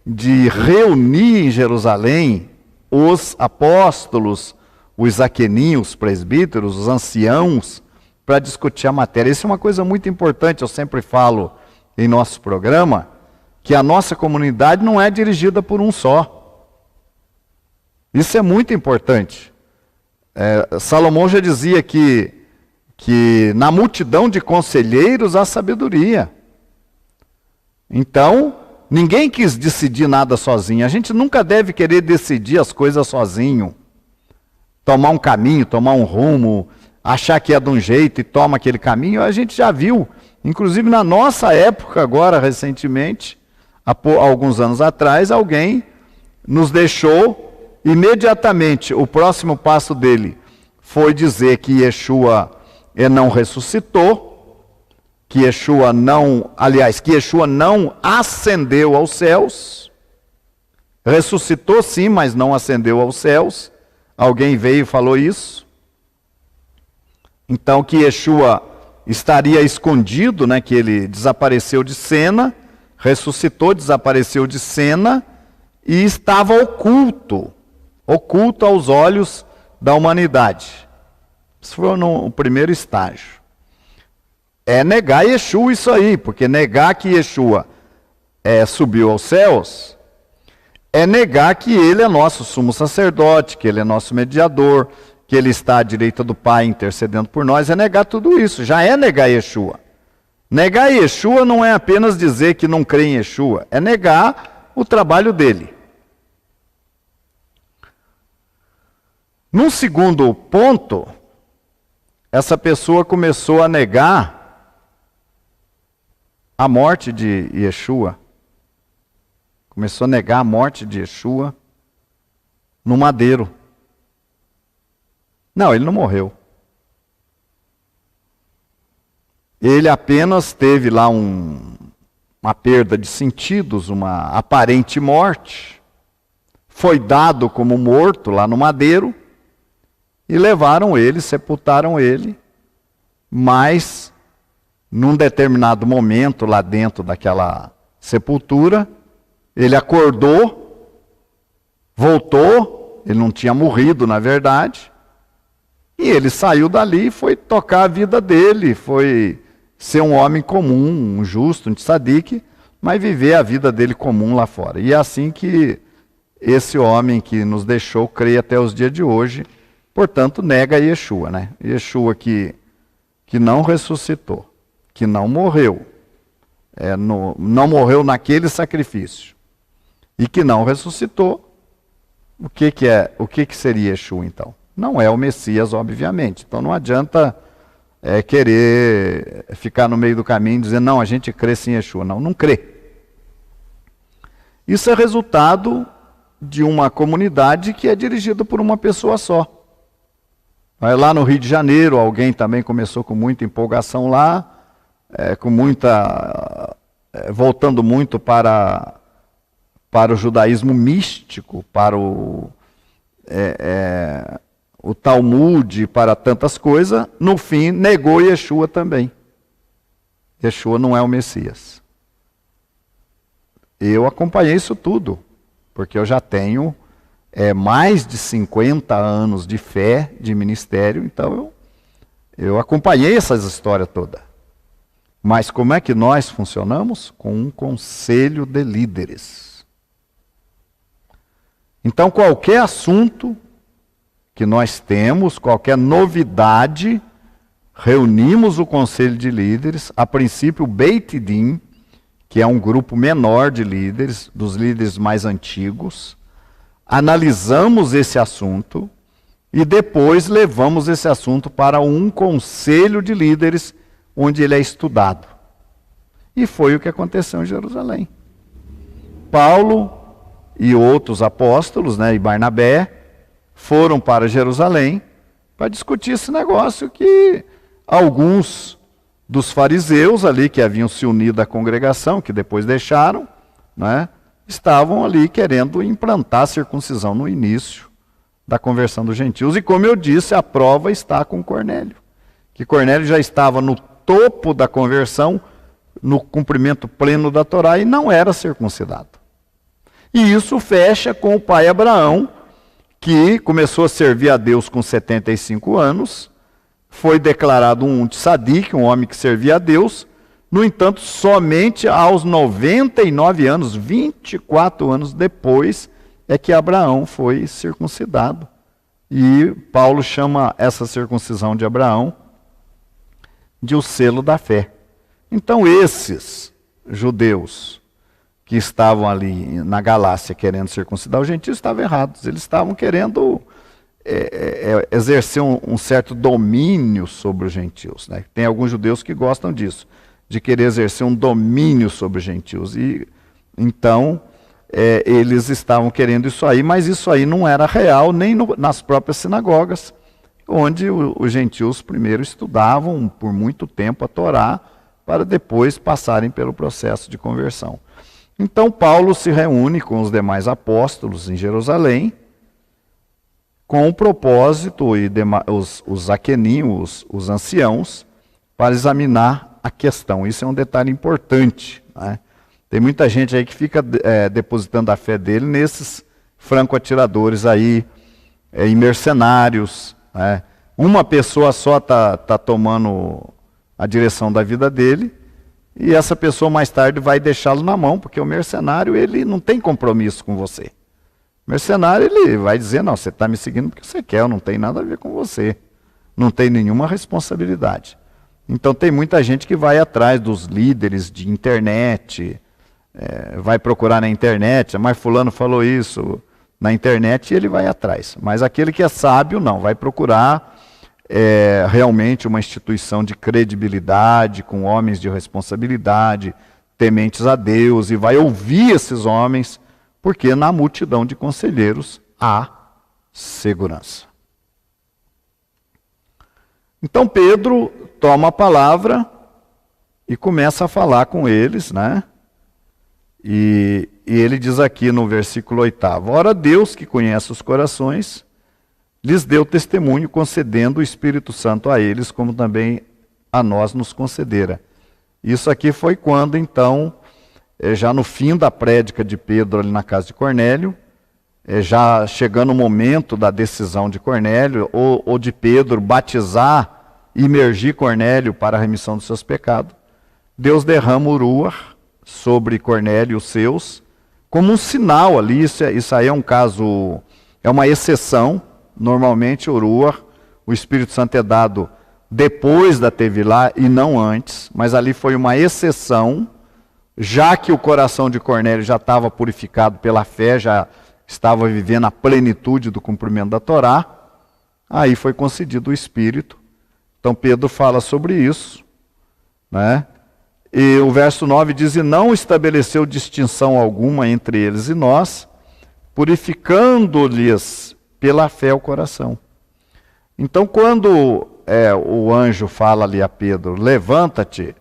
de reunir em Jerusalém os apóstolos, os zaquenim, os presbíteros, os anciãos, para discutir a matéria. Isso é uma coisa muito importante, eu sempre falo em nosso programa, que a nossa comunidade não é dirigida por um só. Isso é muito importante. Salomão já dizia que na multidão de conselheiros há sabedoria. Então, ninguém quis decidir nada sozinho. A gente nunca deve querer decidir as coisas sozinho. Tomar um caminho, tomar um rumo, achar que é de um jeito e toma aquele caminho. A gente já viu, inclusive na nossa época agora, recentemente, há alguns anos atrás, alguém nos deixou. Imediatamente, o próximo passo dele foi dizer que Yeshua não ressuscitou, que Yeshua não ascendeu aos céus. Ressuscitou sim, mas não ascendeu aos céus. Alguém veio e falou isso. Então que Yeshua estaria escondido, né, que ele desapareceu de cena, ressuscitou, desapareceu de cena e estava oculto aos olhos da humanidade. Isso foi no primeiro estágio. É negar Yeshua isso aí, porque negar que Yeshua subiu aos céus, é negar que ele é nosso sumo sacerdote, que ele é nosso mediador, que ele está à direita do Pai intercedendo por nós, é negar tudo isso, já é negar Yeshua. Negar Yeshua não é apenas dizer que não crê em Yeshua, é negar o trabalho dele. Num segundo ponto, essa pessoa começou a negar a morte de Yeshua. Começou a negar a morte de Yeshua no madeiro. Não, ele não morreu. Ele apenas teve lá uma perda de sentidos, uma aparente morte. Foi dado como morto lá no madeiro. E levaram ele, sepultaram ele, mas num determinado momento lá dentro daquela sepultura, ele acordou, voltou, ele não tinha morrido na verdade, e ele saiu dali e foi tocar a vida dele, foi ser um homem comum, um justo, um tzadik, mas viver a vida dele comum lá fora. E é assim que esse homem que nos deixou crê até os dias de hoje. Portanto, nega Yeshua, né? Yeshua que não ressuscitou, que não morreu, não morreu naquele sacrifício, e que não ressuscitou. O que seria Yeshua então? Não é o Messias, obviamente. Então não adianta querer ficar no meio do caminho e dizer, não, a gente crê sim em Yeshua. Não crê. Isso é resultado de uma comunidade que é dirigida por uma pessoa só. Lá no Rio de Janeiro, alguém também começou com muita empolgação lá, voltando muito para para o judaísmo místico, para o Talmud, para tantas coisas, no fim negou Yeshua também. Yeshua não é o Messias. Eu acompanhei isso tudo, porque eu já tenho mais de 50 anos de fé, de ministério, então eu acompanhei essas histórias todas. Mas como é que nós funcionamos? Com um conselho de líderes. Então qualquer assunto que nós temos, qualquer novidade, reunimos o conselho de líderes, a princípio o Beit Din, que é um grupo menor de líderes, dos líderes mais antigos, analisamos esse assunto e depois levamos esse assunto para um conselho de líderes, onde ele é estudado. E foi o que aconteceu em Jerusalém. Paulo e outros apóstolos, e Barnabé, foram para Jerusalém para discutir esse negócio que alguns dos fariseus ali, que haviam se unido à congregação, que depois deixaram, estavam ali querendo implantar a circuncisão no início da conversão dos gentios. E como eu disse, a prova está com Cornélio. Que Cornélio já estava no topo da conversão, no cumprimento pleno da Torá, e não era circuncidado. E isso fecha com o pai Abraão, que começou a servir a Deus com 75 anos, foi declarado um tzadik, um homem que servia a Deus. No entanto, somente aos 99 anos, 24 anos depois, é que Abraão foi circuncidado. E Paulo chama essa circuncisão de Abraão de o selo da fé. Então esses judeus que estavam ali na Galácia querendo circuncidar os gentios estavam errados. Eles estavam querendo exercer um certo domínio sobre os gentios. Tem alguns judeus que gostam disso, de querer exercer um domínio sobre os gentios. E então eles estavam querendo isso aí, mas isso aí não era real nem nas próprias sinagogas, onde os gentios primeiro estudavam por muito tempo a Torá, para depois passarem pelo processo de conversão. Então Paulo se reúne com os demais apóstolos em Jerusalém, com o propósito, e os aqueninhos, os anciãos, para examinar a questão. Isso é um detalhe importante. Tem muita gente aí que fica depositando a fé dele nesses franco-atiradores aí, em mercenários. Uma pessoa só está tomando a direção da vida dele, e essa pessoa mais tarde vai deixá-lo na mão, porque o mercenário ele não tem compromisso com você. O mercenário ele vai dizer, não, você está me seguindo porque você quer, eu não tenho nada a ver com você. Não tem nenhuma responsabilidade. Então tem muita gente que vai atrás dos líderes de internet, vai procurar na internet, mas fulano falou isso na internet, e ele vai atrás. Mas aquele que é sábio não, vai procurar realmente uma instituição de credibilidade, com homens de responsabilidade, tementes a Deus, e vai ouvir esses homens, porque na multidão de conselheiros há segurança. Então Pedro toma a palavra e começa a falar com eles, E ele diz aqui no versículo 8: Ora Deus, que conhece os corações, lhes deu testemunho, concedendo o Espírito Santo a eles, como também a nós nos concedera. Isso aqui foi quando, então, já no fim da prédica de Pedro ali na casa de Cornélio, já chegando o momento da decisão de Cornélio, ou de Pedro batizar, imergir Cornélio para a remissão dos seus pecados, Deus derrama o Ruach sobre Cornélio e os seus, como um sinal ali. Isso aí é um caso, é uma exceção. Normalmente o Ruach, o Espírito Santo é dado depois da Tevilá e não antes, mas ali foi uma exceção, já que o coração de Cornélio já estava purificado pela fé, já estava vivendo a plenitude do cumprimento da Torá, aí foi concedido o Espírito. Então Pedro fala sobre isso, E o verso 9 diz: E não estabeleceu distinção alguma entre eles e nós, purificando-lhes pela fé o coração. Então quando o anjo fala ali a Pedro, levanta-te,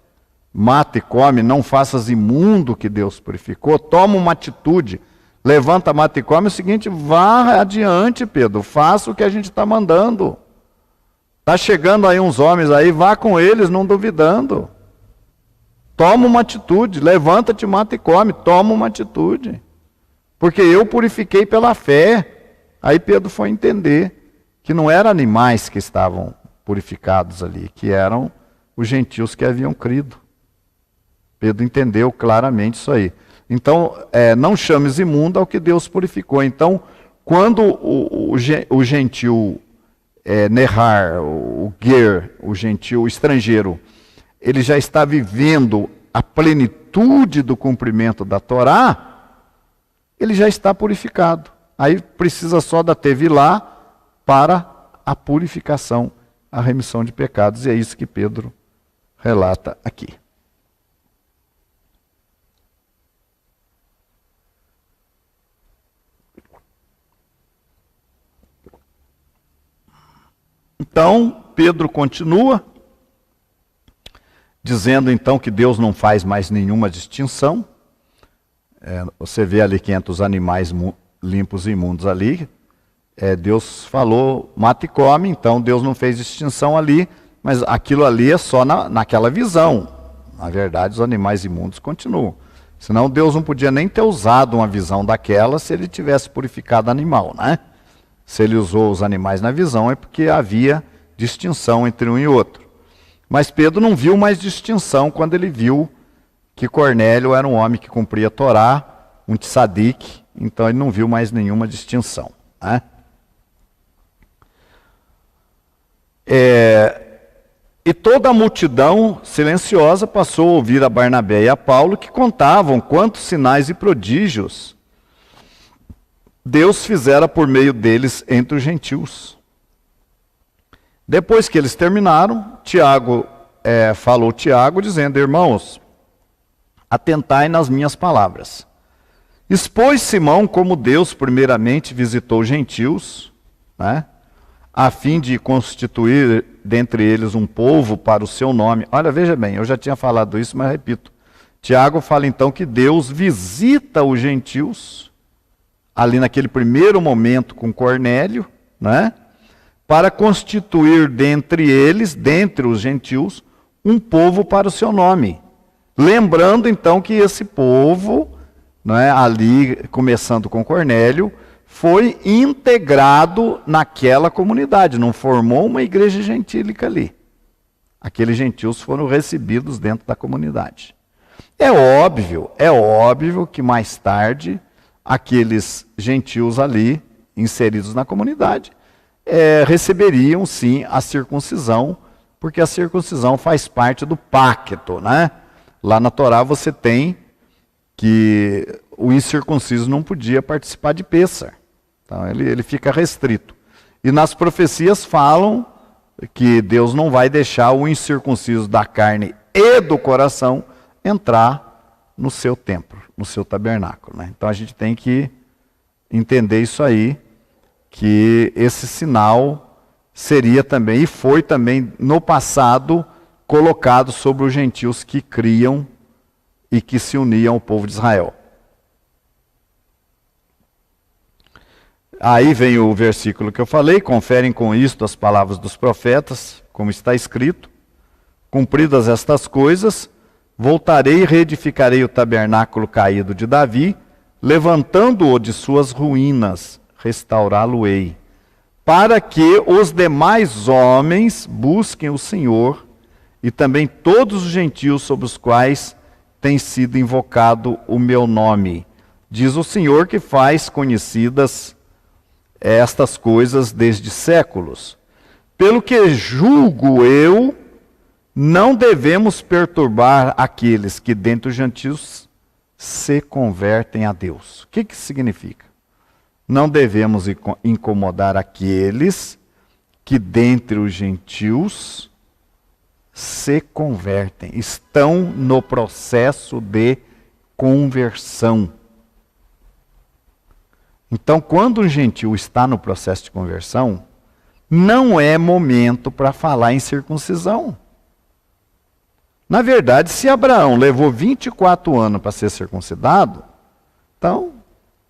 mata e come, não faças imundo o que Deus purificou, toma uma atitude Levanta, mata e come, é o seguinte, vá adiante, Pedro, faça o que a gente está mandando. Está chegando aí uns homens aí, vá com eles, não duvidando. Toma uma atitude, levanta-te, mata e come, toma uma atitude. Porque eu purifiquei pela fé. Aí Pedro foi entender que não eram animais que estavam purificados ali, que eram os gentios que haviam crido. Pedro entendeu claramente isso aí. Então, não chames imundo ao que Deus purificou. Então, quando o gentil Nehar, o Ger, o gentil, o estrangeiro, ele já está vivendo a plenitude do cumprimento da Torá, ele já está purificado. Aí precisa só da Tevilá para a purificação, a remissão de pecados. E é isso que Pedro relata aqui. Então, Pedro continua, dizendo então que Deus não faz mais nenhuma distinção. Você vê ali que entre os animais limpos e imundos ali, Deus falou, mata e come, então Deus não fez distinção ali, mas aquilo ali é só naquela visão. Na verdade, os animais imundos continuam. Senão Deus não podia nem ter usado uma visão daquela se ele tivesse purificado animal, né? Se ele usou os animais na visão é porque havia distinção entre um e outro. Mas Pedro não viu mais distinção quando ele viu que Cornélio era um homem que cumpria a Torá, um tzadik, então ele não viu mais nenhuma distinção, né? E toda a multidão silenciosa passou a ouvir a Barnabé e a Paulo, que contavam quantos sinais e prodígios Deus fizera por meio deles entre os gentios. Depois que eles terminaram, falou Tiago, dizendo: irmãos, atentai nas minhas palavras. Expôs Simão como Deus primeiramente visitou os gentios, né, a fim de constituir dentre eles um povo para o seu nome. Olha, veja bem, eu já tinha falado isso, mas repito. Tiago fala então que Deus visita os gentios, ali naquele primeiro momento com Cornélio, né, para constituir dentre eles, dentre os gentios, um povo para o seu nome. Lembrando então que esse povo, né, ali começando com Cornélio, foi integrado naquela comunidade, não formou uma igreja gentílica ali. Aqueles gentios foram recebidos dentro da comunidade. É óbvio que mais tarde aqueles gentios ali, inseridos na comunidade, receberiam sim a circuncisão, porque a circuncisão faz parte do pacto, né? Lá na Torá você tem que o incircunciso não podia participar de Pêssar. Então ele fica restrito. E nas profecias falam que Deus não vai deixar o incircunciso da carne e do coração entrar no seu templo, no seu tabernáculo, né? Então a gente tem que entender isso aí, que esse sinal seria também, e foi também no passado, colocado sobre os gentios que criam e que se uniam ao povo de Israel. Aí vem o versículo que eu falei: conferem com isto as palavras dos profetas, como está escrito: cumpridas estas coisas, voltarei e reedificarei o tabernáculo caído de Davi, levantando-o de suas ruínas, restaurá-lo-ei, para que os demais homens busquem o Senhor, e também todos os gentios sobre os quais tem sido invocado o meu nome. Diz o Senhor, que faz conhecidas estas coisas desde séculos. Pelo que julgo eu, não devemos perturbar aqueles que dentre os gentios se convertem a Deus. O que significa? Não devemos incomodar aqueles que dentre os gentios se convertem, estão no processo de conversão. Então, quando um gentio está no processo de conversão, não é momento para falar em circuncisão. Na verdade, se Abraão levou 24 anos para ser circuncidado, então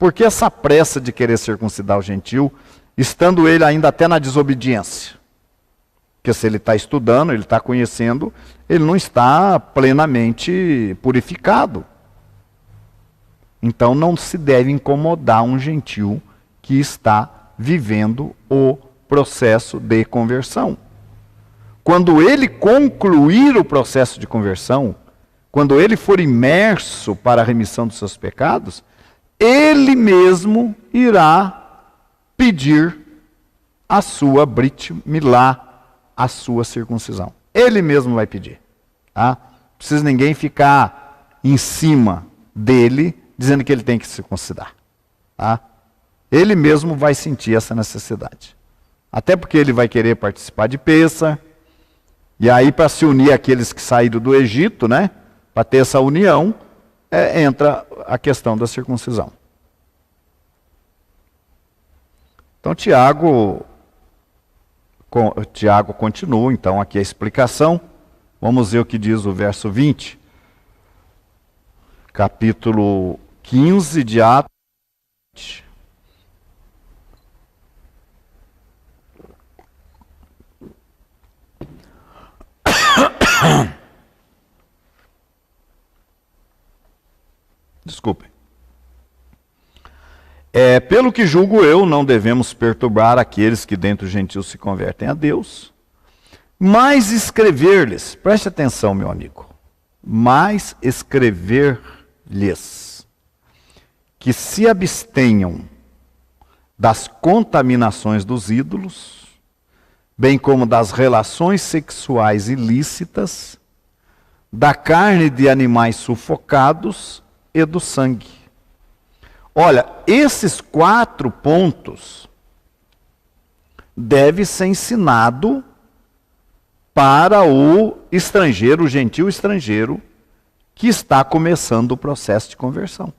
Por que essa pressa de querer circuncidar o gentio, estando ele ainda até na desobediência? Porque se ele está estudando, ele está conhecendo, ele não está plenamente purificado. Então não se deve incomodar um gentio que está vivendo o processo de conversão. Quando ele concluir o processo de conversão, quando ele for imerso para a remissão dos seus pecados, ele mesmo irá pedir a sua Brit Milá, a sua circuncisão. Ele mesmo vai pedir. Tá? Não precisa ninguém ficar em cima dele, dizendo que ele tem que circuncidar. Tá? Ele mesmo vai sentir essa necessidade. Até porque ele vai querer participar de Pêssar. E aí, para se unir àqueles que saíram do Egito, né? Para ter essa união, entra a questão da circuncisão. Então, Tiago continua, então, aqui a explicação. Vamos ver o que diz o verso 20. Capítulo 15 de Atos. Desculpem. Pelo que julgo eu, não devemos perturbar aqueles que dentre os gentios se convertem a Deus, mas escrever-lhes, preste atenção, meu amigo, mas escrever-lhes que se abstenham das contaminações dos ídolos, bem como das relações sexuais ilícitas, da carne de animais sufocados e do sangue. Olha, esses 4 pontos devem ser ensinados para o estrangeiro, o gentio estrangeiro, que está começando o processo de conversão.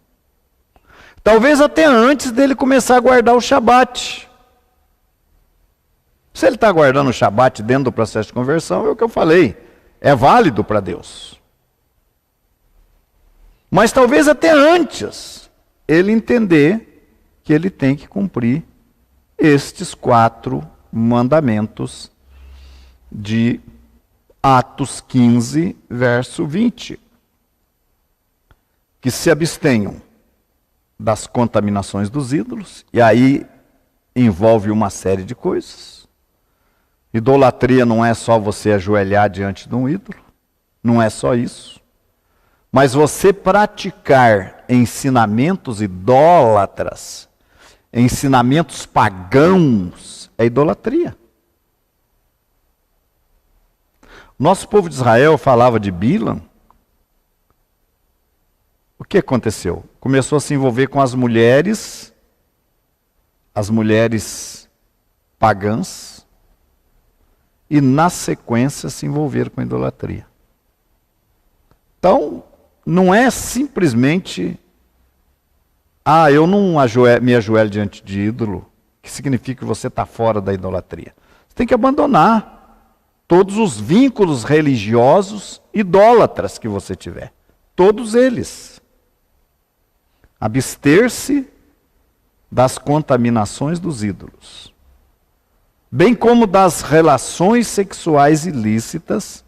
Talvez até antes dele começar a guardar o Shabat. Se ele está guardando o Shabat dentro do processo de conversão, é o que eu falei, é válido para Deus. Mas talvez até antes ele entender que ele tem que cumprir estes 4 mandamentos de Atos 15, verso 20. Que se abstenham das contaminações dos ídolos, e aí envolve uma série de coisas. Idolatria não é só você ajoelhar diante de um ídolo, não é só isso. Mas você praticar ensinamentos idólatras, ensinamentos pagãos, é idolatria. Nosso povo de Israel falava de Bilam. O que aconteceu? Começou a se envolver com as mulheres pagãs, e na sequência se envolveram com a idolatria. Então, não é simplesmente, eu não me ajoelho diante de ídolo, que significa que você está fora da idolatria. Você tem que abandonar todos os vínculos religiosos idólatras que você tiver. Todos eles. Abster-se das contaminações dos ídolos, bem como das relações sexuais ilícitas,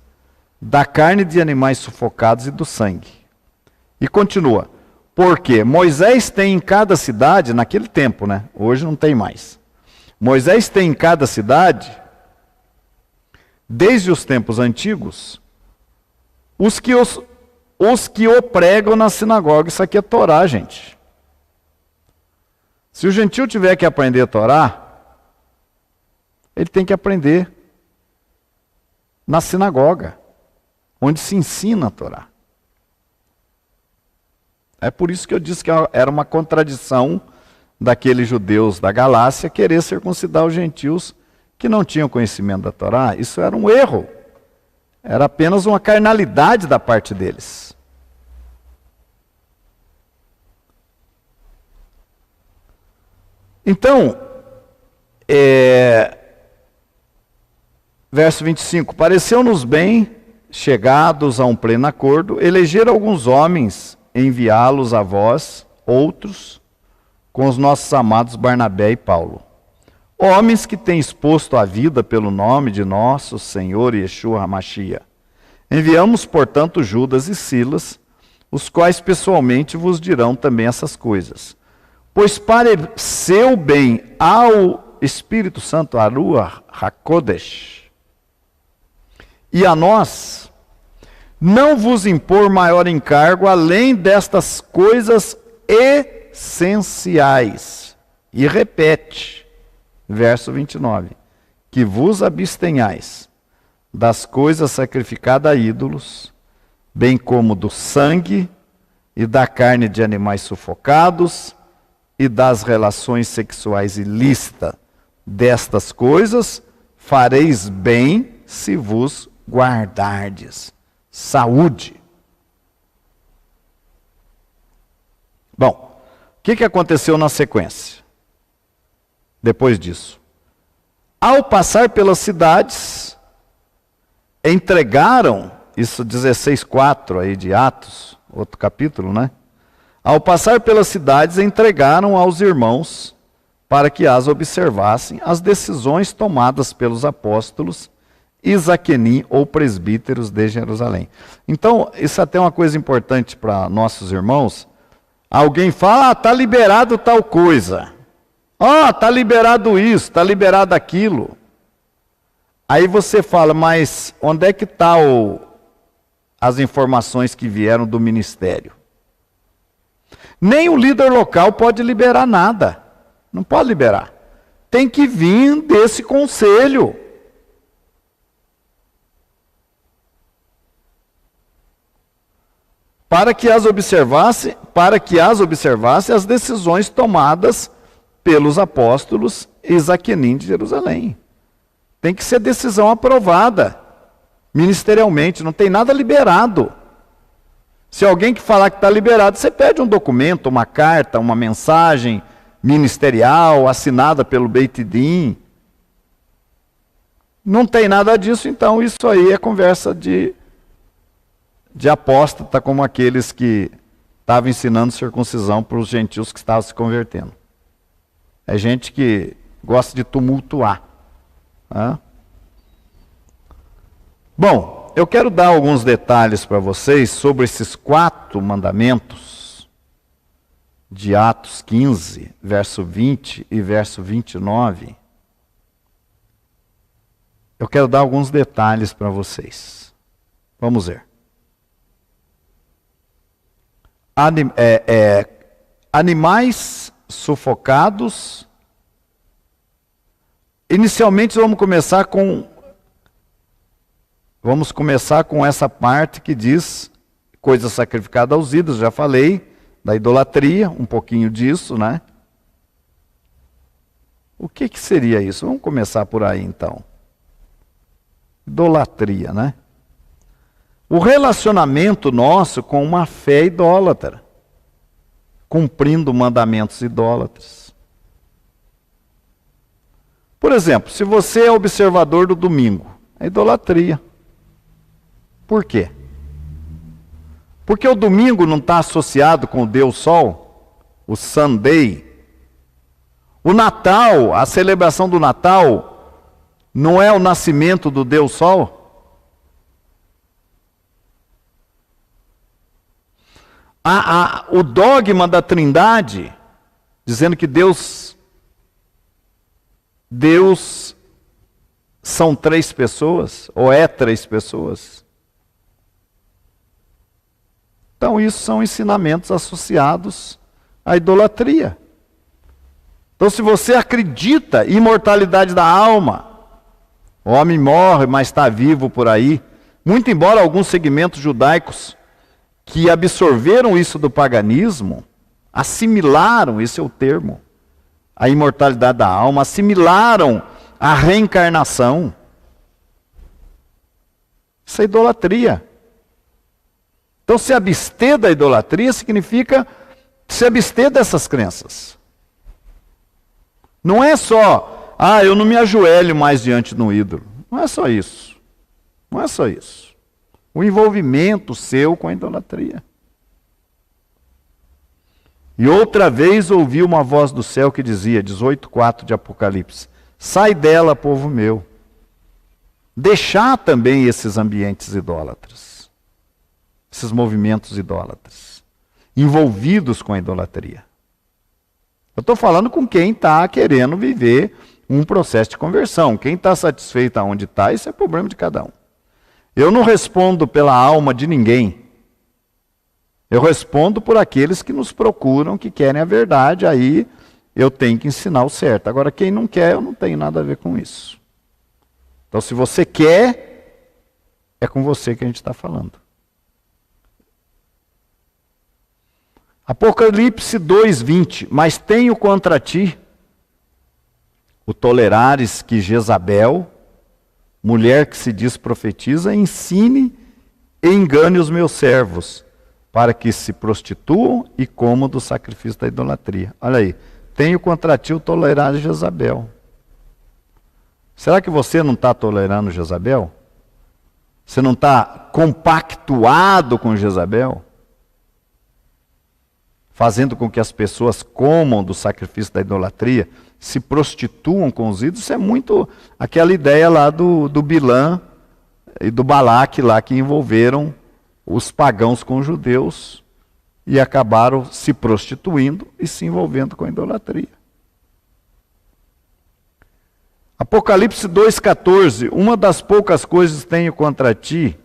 da carne de animais sufocados e do sangue. E continua, porque Moisés tem em cada cidade, naquele tempo, né? Hoje não tem mais. Moisés tem em cada cidade, desde os tempos antigos, os que o pregam na sinagoga. Isso aqui é Torá, gente. Se o gentio tiver que aprender a Torá, ele tem que aprender na sinagoga, onde se ensina a Torá. É por isso que eu disse que era uma contradição daqueles judeus da Galácia querer circuncidar os gentios que não tinham conhecimento da Torá. Isso era um erro. Era apenas uma carnalidade da parte deles. Então, verso 25, pareceu-nos bem, chegados a um pleno acordo, eleger alguns homens, enviá-los a vós, outros, com os nossos amados Barnabé e Paulo. Homens que têm exposto a vida pelo nome de nosso Senhor Yeshua HaMashiach. Enviamos, portanto, Judas e Silas, os quais pessoalmente vos dirão também essas coisas. Pois pareceu bem ao Espírito Santo, a Ruach HaKodesh, e a nós, não vos impor maior encargo além destas coisas essenciais. E repete, verso 29, que vos abstenhais das coisas sacrificadas a ídolos, bem como do sangue e da carne de animais sufocados e das relações sexuais ilícitas. Destas coisas fareis bem se vos guardardes. Saúde. Bom, o que aconteceu na sequência? Depois disso. Ao passar pelas cidades, entregaram, isso 16:4 aí de Atos, outro capítulo, né? Ao passar pelas cidades, entregaram aos irmãos para que as observassem as decisões tomadas pelos apóstolos e Zaquenim ou presbíteros de Jerusalém. Então, isso até é uma coisa importante para nossos irmãos. Alguém fala, está liberado tal coisa. Está liberado isso, está liberado aquilo. Aí você fala, mas onde é que estão as informações que vieram do ministério? Nem o líder local pode liberar nada. Não pode liberar. Tem que vir desse conselho. Para que as observasse as decisões tomadas pelos apóstolos e Zaquenim de Jerusalém. Tem que ser decisão aprovada ministerialmente, não tem nada liberado. Se alguém que falar que está liberado, você pede um documento, uma carta, uma mensagem ministerial assinada pelo Beit Din. Não tem nada disso, então isso aí é conversa de apóstata, como aqueles que estavam ensinando circuncisão para os gentios que estavam se convertendo. É gente que gosta de tumultuar. Né? Bom, eu quero dar alguns detalhes para vocês sobre esses 4 mandamentos de Atos 15, verso 20 e verso 29. Eu quero dar alguns detalhes para vocês. Vamos ver. Animais sufocados. Inicialmente vamos começar com essa parte que diz coisas sacrificadas aos ídolos, já falei, da idolatria, um pouquinho disso, né? O que seria isso? Vamos começar por aí então. Idolatria, né? O relacionamento nosso com uma fé idólatra, cumprindo mandamentos idólatras. Por exemplo, se você é observador do domingo, é idolatria. Por quê? Porque o domingo não está associado com o Deus Sol, o Sunday. O Natal, a celebração do Natal, não é o nascimento do Deus Sol? O dogma da Trindade, dizendo que Deus são 3 pessoas, ou é 3 pessoas. Então isso são ensinamentos associados à idolatria. Então se você acredita em imortalidade da alma, o homem morre, mas está vivo por aí, muito embora alguns segmentos judaicos que absorveram isso do paganismo, assimilaram, esse é o termo, a imortalidade da alma, assimilaram a reencarnação. Isso é idolatria. Então, se abster da idolatria significa se abster dessas crenças. Não é só, eu não me ajoelho mais diante de um ídolo. Não é só isso. Não é só isso. O envolvimento seu com a idolatria. E outra vez ouvi uma voz do céu que dizia, 18:4 de Apocalipse, sai dela, povo meu. Deixar também esses ambientes idólatras, esses movimentos idólatras, envolvidos com a idolatria. Eu estou falando com quem está querendo viver um processo de conversão. Quem está satisfeito aonde está, isso é problema de cada um. Eu não respondo pela alma de ninguém. Eu respondo por aqueles que nos procuram, que querem a verdade, aí eu tenho que ensinar o certo. Agora, quem não quer, eu não tenho nada a ver com isso. Então, se você quer, é com você que a gente está falando. Apocalipse 2:20, mas tenho contra ti o tolerares que Jezabel, mulher que se diz profetiza, ensine e engane os meus servos, para que se prostituam e comam do sacrifício da idolatria. Olha aí, tenho contra ti o tolerares Jezabel. Será que você não está tolerando Jezabel? Você não está compactuado com Jezabel? Fazendo com que as pessoas comam do sacrifício da idolatria, se prostituam com os ídolos, isso é muito aquela ideia lá do Bilã e do Balaque lá, que envolveram os pagãos com os judeus e acabaram se prostituindo e se envolvendo com a idolatria. Apocalipse 2,14, uma das poucas coisas que tenho contra ti,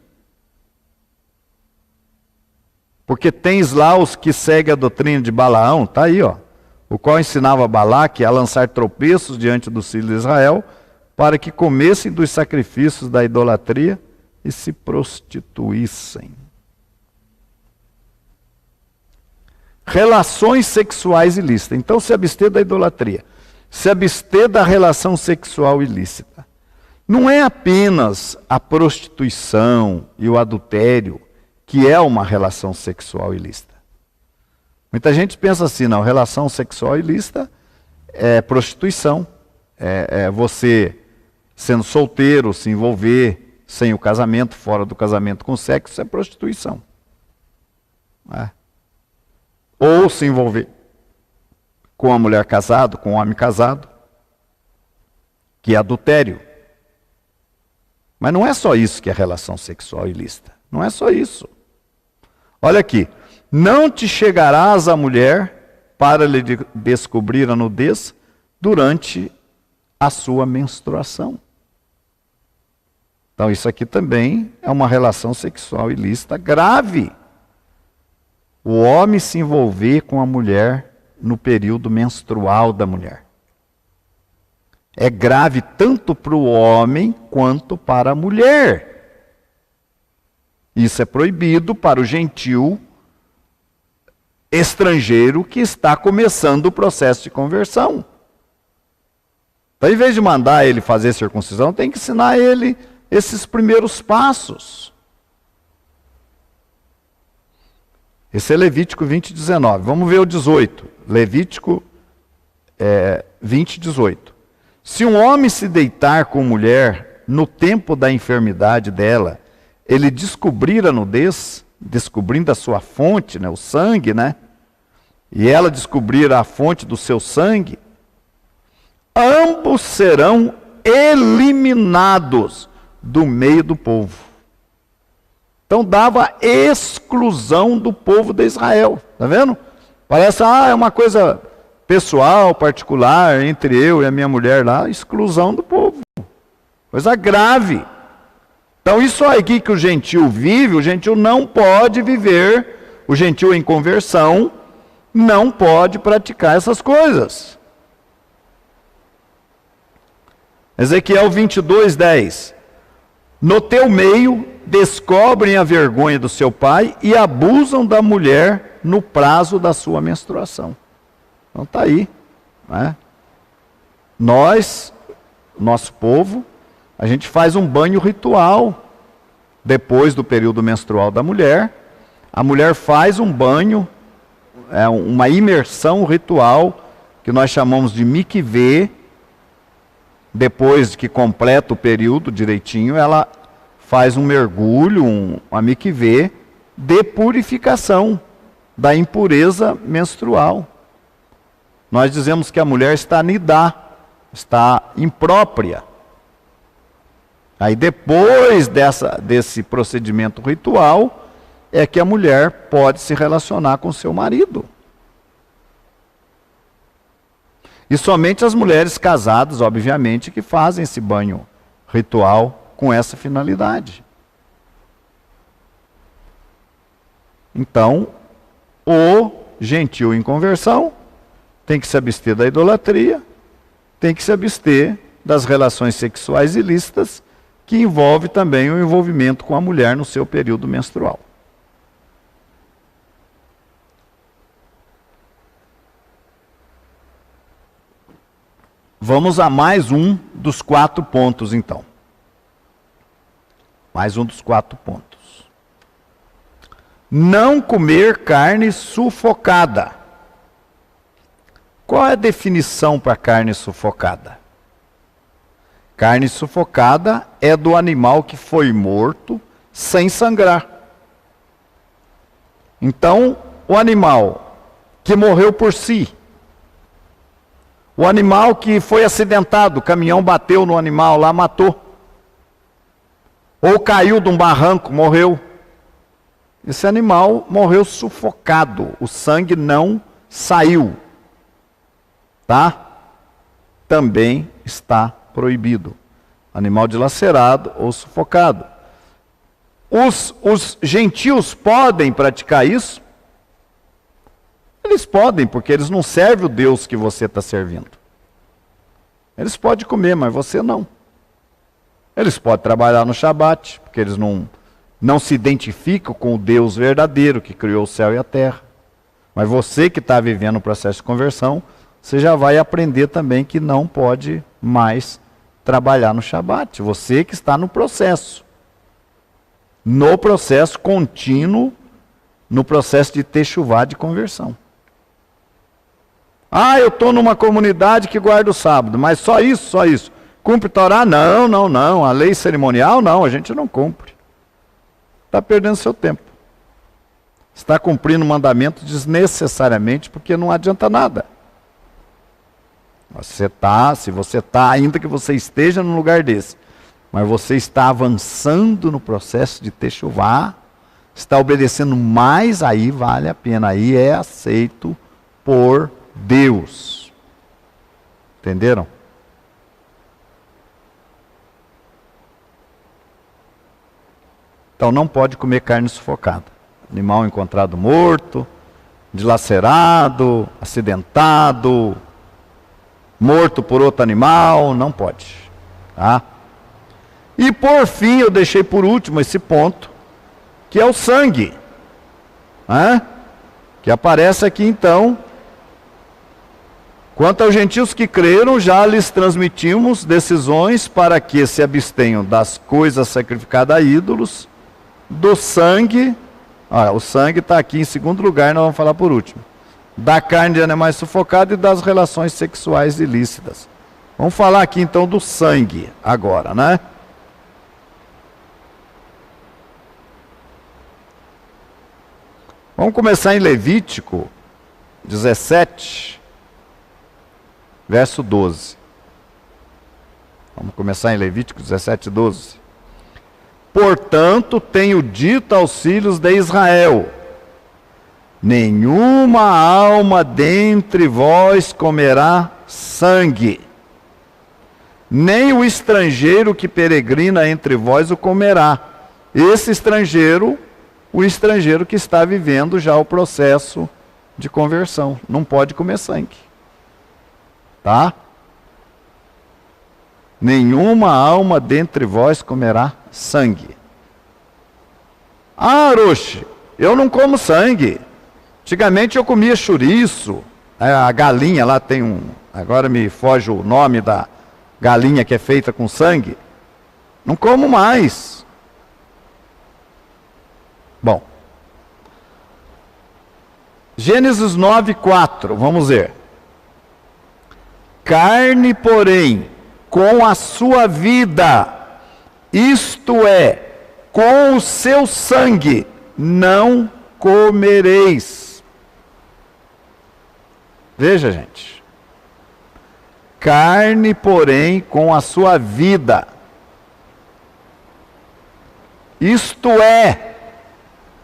porque tens lá os que seguem a doutrina de Balaão, está aí, ó, o qual ensinava Balaque a lançar tropeços diante dos filhos de Israel, para que comessem dos sacrifícios da idolatria e se prostituíssem. Relações sexuais ilícitas. Então, se abster da idolatria, se abster da relação sexual ilícita, não é apenas a prostituição e o adultério que é uma relação sexual ilícita. Muita gente pensa assim, não, relação sexual ilícita é prostituição, é você sendo solteiro, se envolver sem o casamento, fora do casamento com sexo, isso é prostituição. Ou se envolver com a mulher casada, com o homem casado, que é adultério. Mas não é só isso que é relação sexual ilícita. Não é só isso. Olha aqui. Não te chegarás à mulher para lhe descobrir a nudez durante a sua menstruação. Então isso aqui também é uma relação sexual ilícita grave. O homem se envolver com a mulher no período menstrual da mulher. É grave tanto para o homem quanto para a mulher. Isso é proibido para o gentil estrangeiro que está começando o processo de conversão. Então, em vez de mandar ele fazer circuncisão, tem que ensinar ele esses primeiros passos. Esse é Levítico 20:19. Vamos ver o 18. Levítico 20:18. Se um homem se deitar com mulher no tempo da enfermidade dela, ele descobrir a nudez, descobrindo a sua fonte, né, o sangue, né? E ela descobrir a fonte do seu sangue, ambos serão eliminados do meio do povo. Então dava exclusão do povo de Israel. Está vendo? Parece, é uma coisa pessoal, particular, entre eu e a minha mulher lá, exclusão do povo. Coisa grave. Então isso aqui que o gentil vive, o gentil não pode viver, o gentil em conversão não pode praticar essas coisas. Ezequiel 22:10. No teu meio descobrem a vergonha do seu pai e abusam da mulher no prazo da sua menstruação. Então está aí. Né? Nós, nosso povo, a gente faz um banho ritual depois do período menstrual da mulher. A mulher faz um banho, uma imersão ritual, que nós chamamos de mikvê. Depois que completa o período direitinho, ela faz um mergulho, uma mikvê de purificação. da impureza menstrual. Nós dizemos que a mulher está nidá, está imprópria. Aí depois desse procedimento ritual, é que a mulher pode se relacionar com seu marido. E somente as mulheres casadas, obviamente, que fazem esse banho ritual com essa finalidade. Então, o gentil em conversão tem que se abster da idolatria, tem que se abster das relações sexuais ilícitas, que envolve também o envolvimento com a mulher no seu período menstrual. Vamos a mais um dos 4 pontos, então. Mais um dos 4 pontos. Não comer carne sufocada. Qual é a definição para carne sufocada? Carne sufocada é do animal que foi morto sem sangrar. Então, o animal que morreu por si, o animal que foi acidentado, o caminhão bateu no animal lá, matou. Ou caiu de um barranco, morreu. Esse animal morreu sufocado, o sangue não saiu. Tá? Também está proibido. Animal dilacerado ou sufocado. Os gentios podem praticar isso? Eles podem, porque eles não servem o Deus que você está servindo. Eles podem comer, mas você não. Eles podem trabalhar no Shabat, porque eles não se identificam com o Deus verdadeiro que criou o céu e a terra. Mas você que está vivendo o processo de conversão, você já vai aprender também que não pode mais trabalhar no Shabat. Você que está no processo contínuo, no processo de techuvá, de conversão. Ah, eu estou numa comunidade que guarda o sábado, mas só isso. Cumpre Torá? Não. A lei cerimonial, não, a gente não cumpre. Está perdendo seu tempo. Está cumprindo o mandamento desnecessariamente, porque não adianta nada. Se você está, ainda que você esteja num lugar desse, mas você está avançando no processo de techuvá, está obedecendo mais, aí vale a pena, aí é aceito por Deus. Entenderam? Então não pode comer carne sufocada. Animal encontrado morto, dilacerado, acidentado, morto por outro animal, não pode. Tá? E por fim, eu deixei por último esse ponto, que é o sangue. Que aparece aqui então. Quanto aos gentios que creram, já lhes transmitimos decisões para que se abstenham das coisas sacrificadas a ídolos, do sangue. O sangue está aqui em segundo lugar, nós vamos falar por último. Da carne de animais sufocados e das relações sexuais ilícitas. Vamos falar aqui então do sangue agora, né? Vamos começar em Levítico 17, verso 12. Vamos começar em Levítico 17, 12. Portanto, tenho dito aos filhos de Israel: nenhuma alma dentre vós comerá sangue, nem o estrangeiro que peregrina entre vós o comerá. Esse estrangeiro, o estrangeiro que está vivendo já o processo de conversão, não pode comer sangue. Tá? Nenhuma alma dentre vós comerá sangue. Ah, Aroche, eu não como sangue. Antigamente eu comia chouriço, a galinha lá tem agora me foge o nome da galinha que é feita com sangue. Não como mais. Bom, Gênesis 9, 4, vamos ver. Carne, porém, com a sua vida, isto é, com o seu sangue, não comereis. Veja, gente. Carne, porém, com a sua vida. Isto é.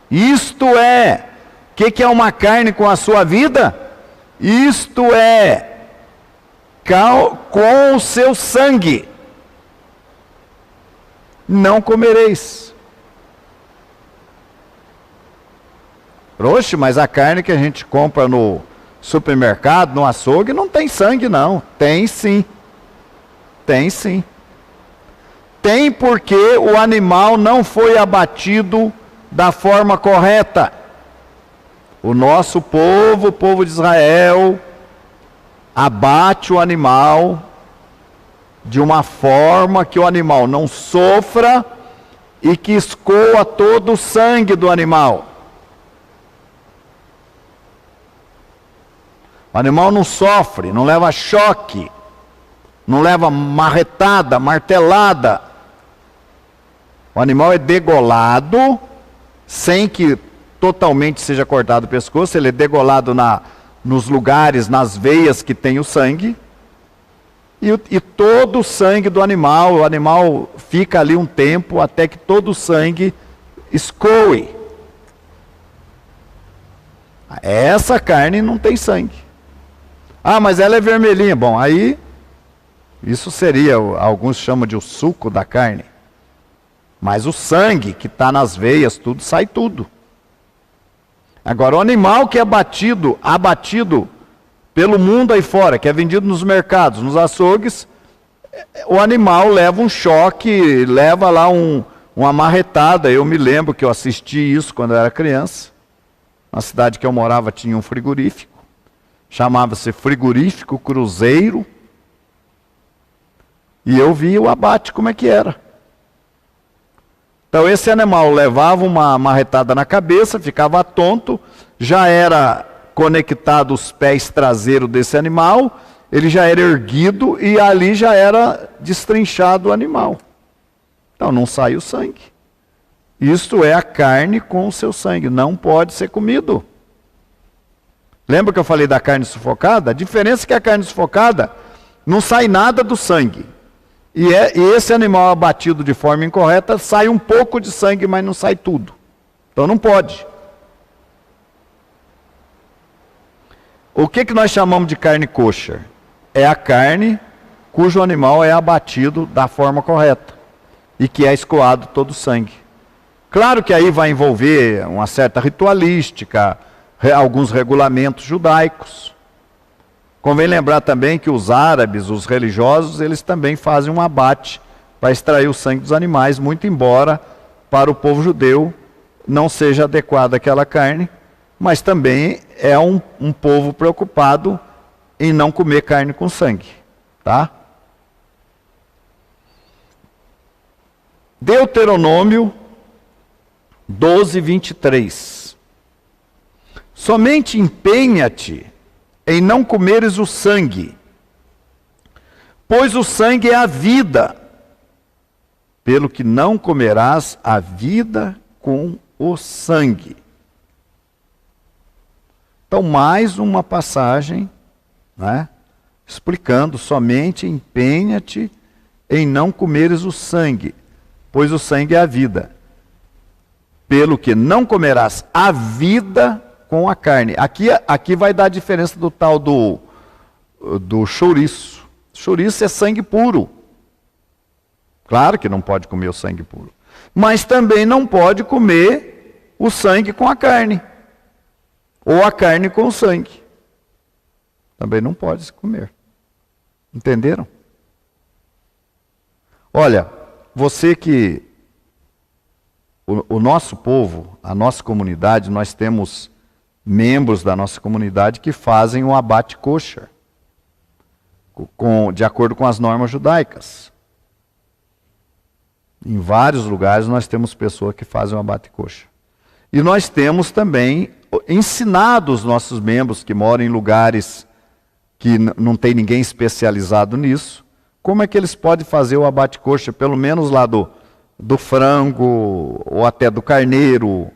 O que é uma carne com a sua vida? Isto é, com o seu sangue. Não comereis. Oxe, mas a carne que a gente compra no supermercado, no açougue, não tem sangue não. Tem sim. Tem sim. Tem porque o animal não foi abatido da forma correta. O nosso povo, o povo de Israel, abate o animal de uma forma que o animal não sofra e que escoa todo o sangue do animal. O animal não sofre, não leva choque, não leva marretada, martelada. O animal é degolado, sem que totalmente seja cortado o pescoço, ele é degolado nos lugares, nas veias que tem o sangue. E todo o sangue do animal, o animal fica ali um tempo até que todo o sangue escoe. Essa carne não tem sangue. Ah, mas ela é vermelhinha. Bom, aí, isso seria, alguns chamam de o suco da carne. Mas o sangue que está nas veias, tudo, sai tudo. Agora, o animal que é abatido pelo mundo aí fora, que é vendido nos mercados, nos açougues, o animal leva um choque, leva lá uma marretada. Eu me lembro que eu assisti isso quando eu era criança. Na cidade que eu morava tinha um frigorífico. Chamava-se Frigorífico Cruzeiro. E eu vi o abate, como é que era. Então esse animal levava uma marretada na cabeça, ficava tonto, já era conectado os pés traseiros desse animal, ele já era erguido e ali já era destrinchado o animal. Então não sai o sangue. Isto é a carne com o seu sangue, não pode ser comido. Lembra que eu falei da carne sufocada? A diferença é que a carne sufocada não sai nada do sangue. E esse animal abatido de forma incorreta, sai um pouco de sangue, mas não sai tudo. Então não pode. O que nós chamamos de carne kosher? É a carne cujo animal é abatido da forma correta e que é escoado todo o sangue. Claro que aí vai envolver uma certa ritualística, alguns regulamentos judaicos. Convém lembrar também que os árabes, os religiosos, eles também fazem um abate para extrair o sangue dos animais, muito embora para o povo judeu não seja adequada aquela carne, mas também é um povo preocupado em não comer carne com sangue, tá? Deuteronômio 12:23. Somente empenha-te em não comeres o sangue, pois o sangue é a vida, pelo que não comerás a vida com o sangue. Então, mais uma passagem, né, explicando: somente empenha-te em não comeres o sangue, pois o sangue é a vida, pelo que não comerás a vida com a carne. Aqui vai dar a diferença do tal do chouriço. Chouriço é sangue puro. Claro que não pode comer o sangue puro. Mas também não pode comer o sangue com a carne. Ou a carne com o sangue. Também não pode se comer. Entenderam? Olha, você que... O nosso povo, a nossa comunidade, nós temos membros da nossa comunidade que fazem o abate kosher, de acordo com as normas judaicas. Em vários lugares nós temos pessoas que fazem o abate kosher. E nós temos também ensinado os nossos membros que moram em lugares que não tem ninguém especializado nisso, como é que eles podem fazer o abate kosher, pelo menos lá do frango ou até do carneiro,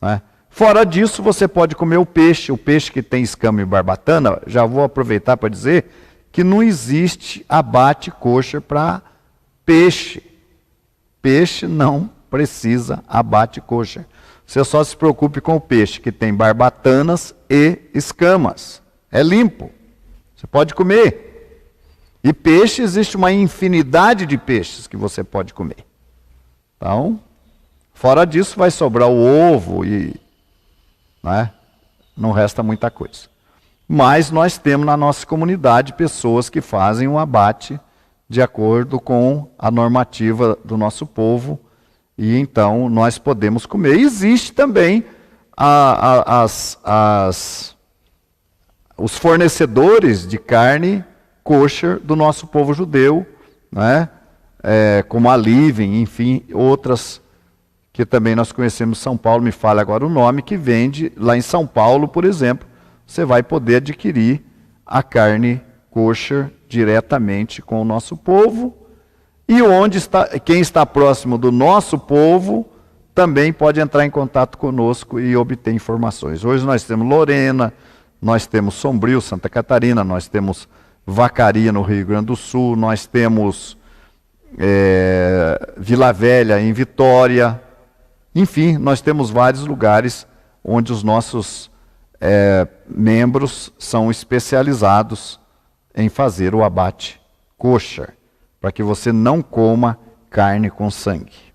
né? Fora disso, você pode comer o peixe que tem escama e barbatana. Já vou aproveitar para dizer que não existe abate kosher para peixe. Peixe não precisa abate kosher. Você só se preocupe com o peixe que tem barbatanas e escamas. É limpo. Você pode comer. E peixe, existe uma infinidade de peixes que você pode comer. Então, fora disso, vai sobrar o ovo e não resta muita coisa. Mas nós temos na nossa comunidade pessoas que fazem um abate de acordo com a normativa do nosso povo, e então nós podemos comer. Existe também os fornecedores de carne kosher do nosso povo judeu, como a Living, enfim, outras que também nós conhecemos em São Paulo, me fala agora o nome, que vende lá em São Paulo, por exemplo, você vai poder adquirir a carne kosher diretamente com o nosso povo, e quem está próximo do nosso povo também pode entrar em contato conosco e obter informações. Hoje nós temos Lorena, nós temos Sombrio, Santa Catarina, nós temos Vacaria, no Rio Grande do Sul, nós temos Vila Velha, em Vitória. Enfim, nós temos vários lugares onde os nossos membros são especializados em fazer o abate kosher, para que você não coma carne com sangue.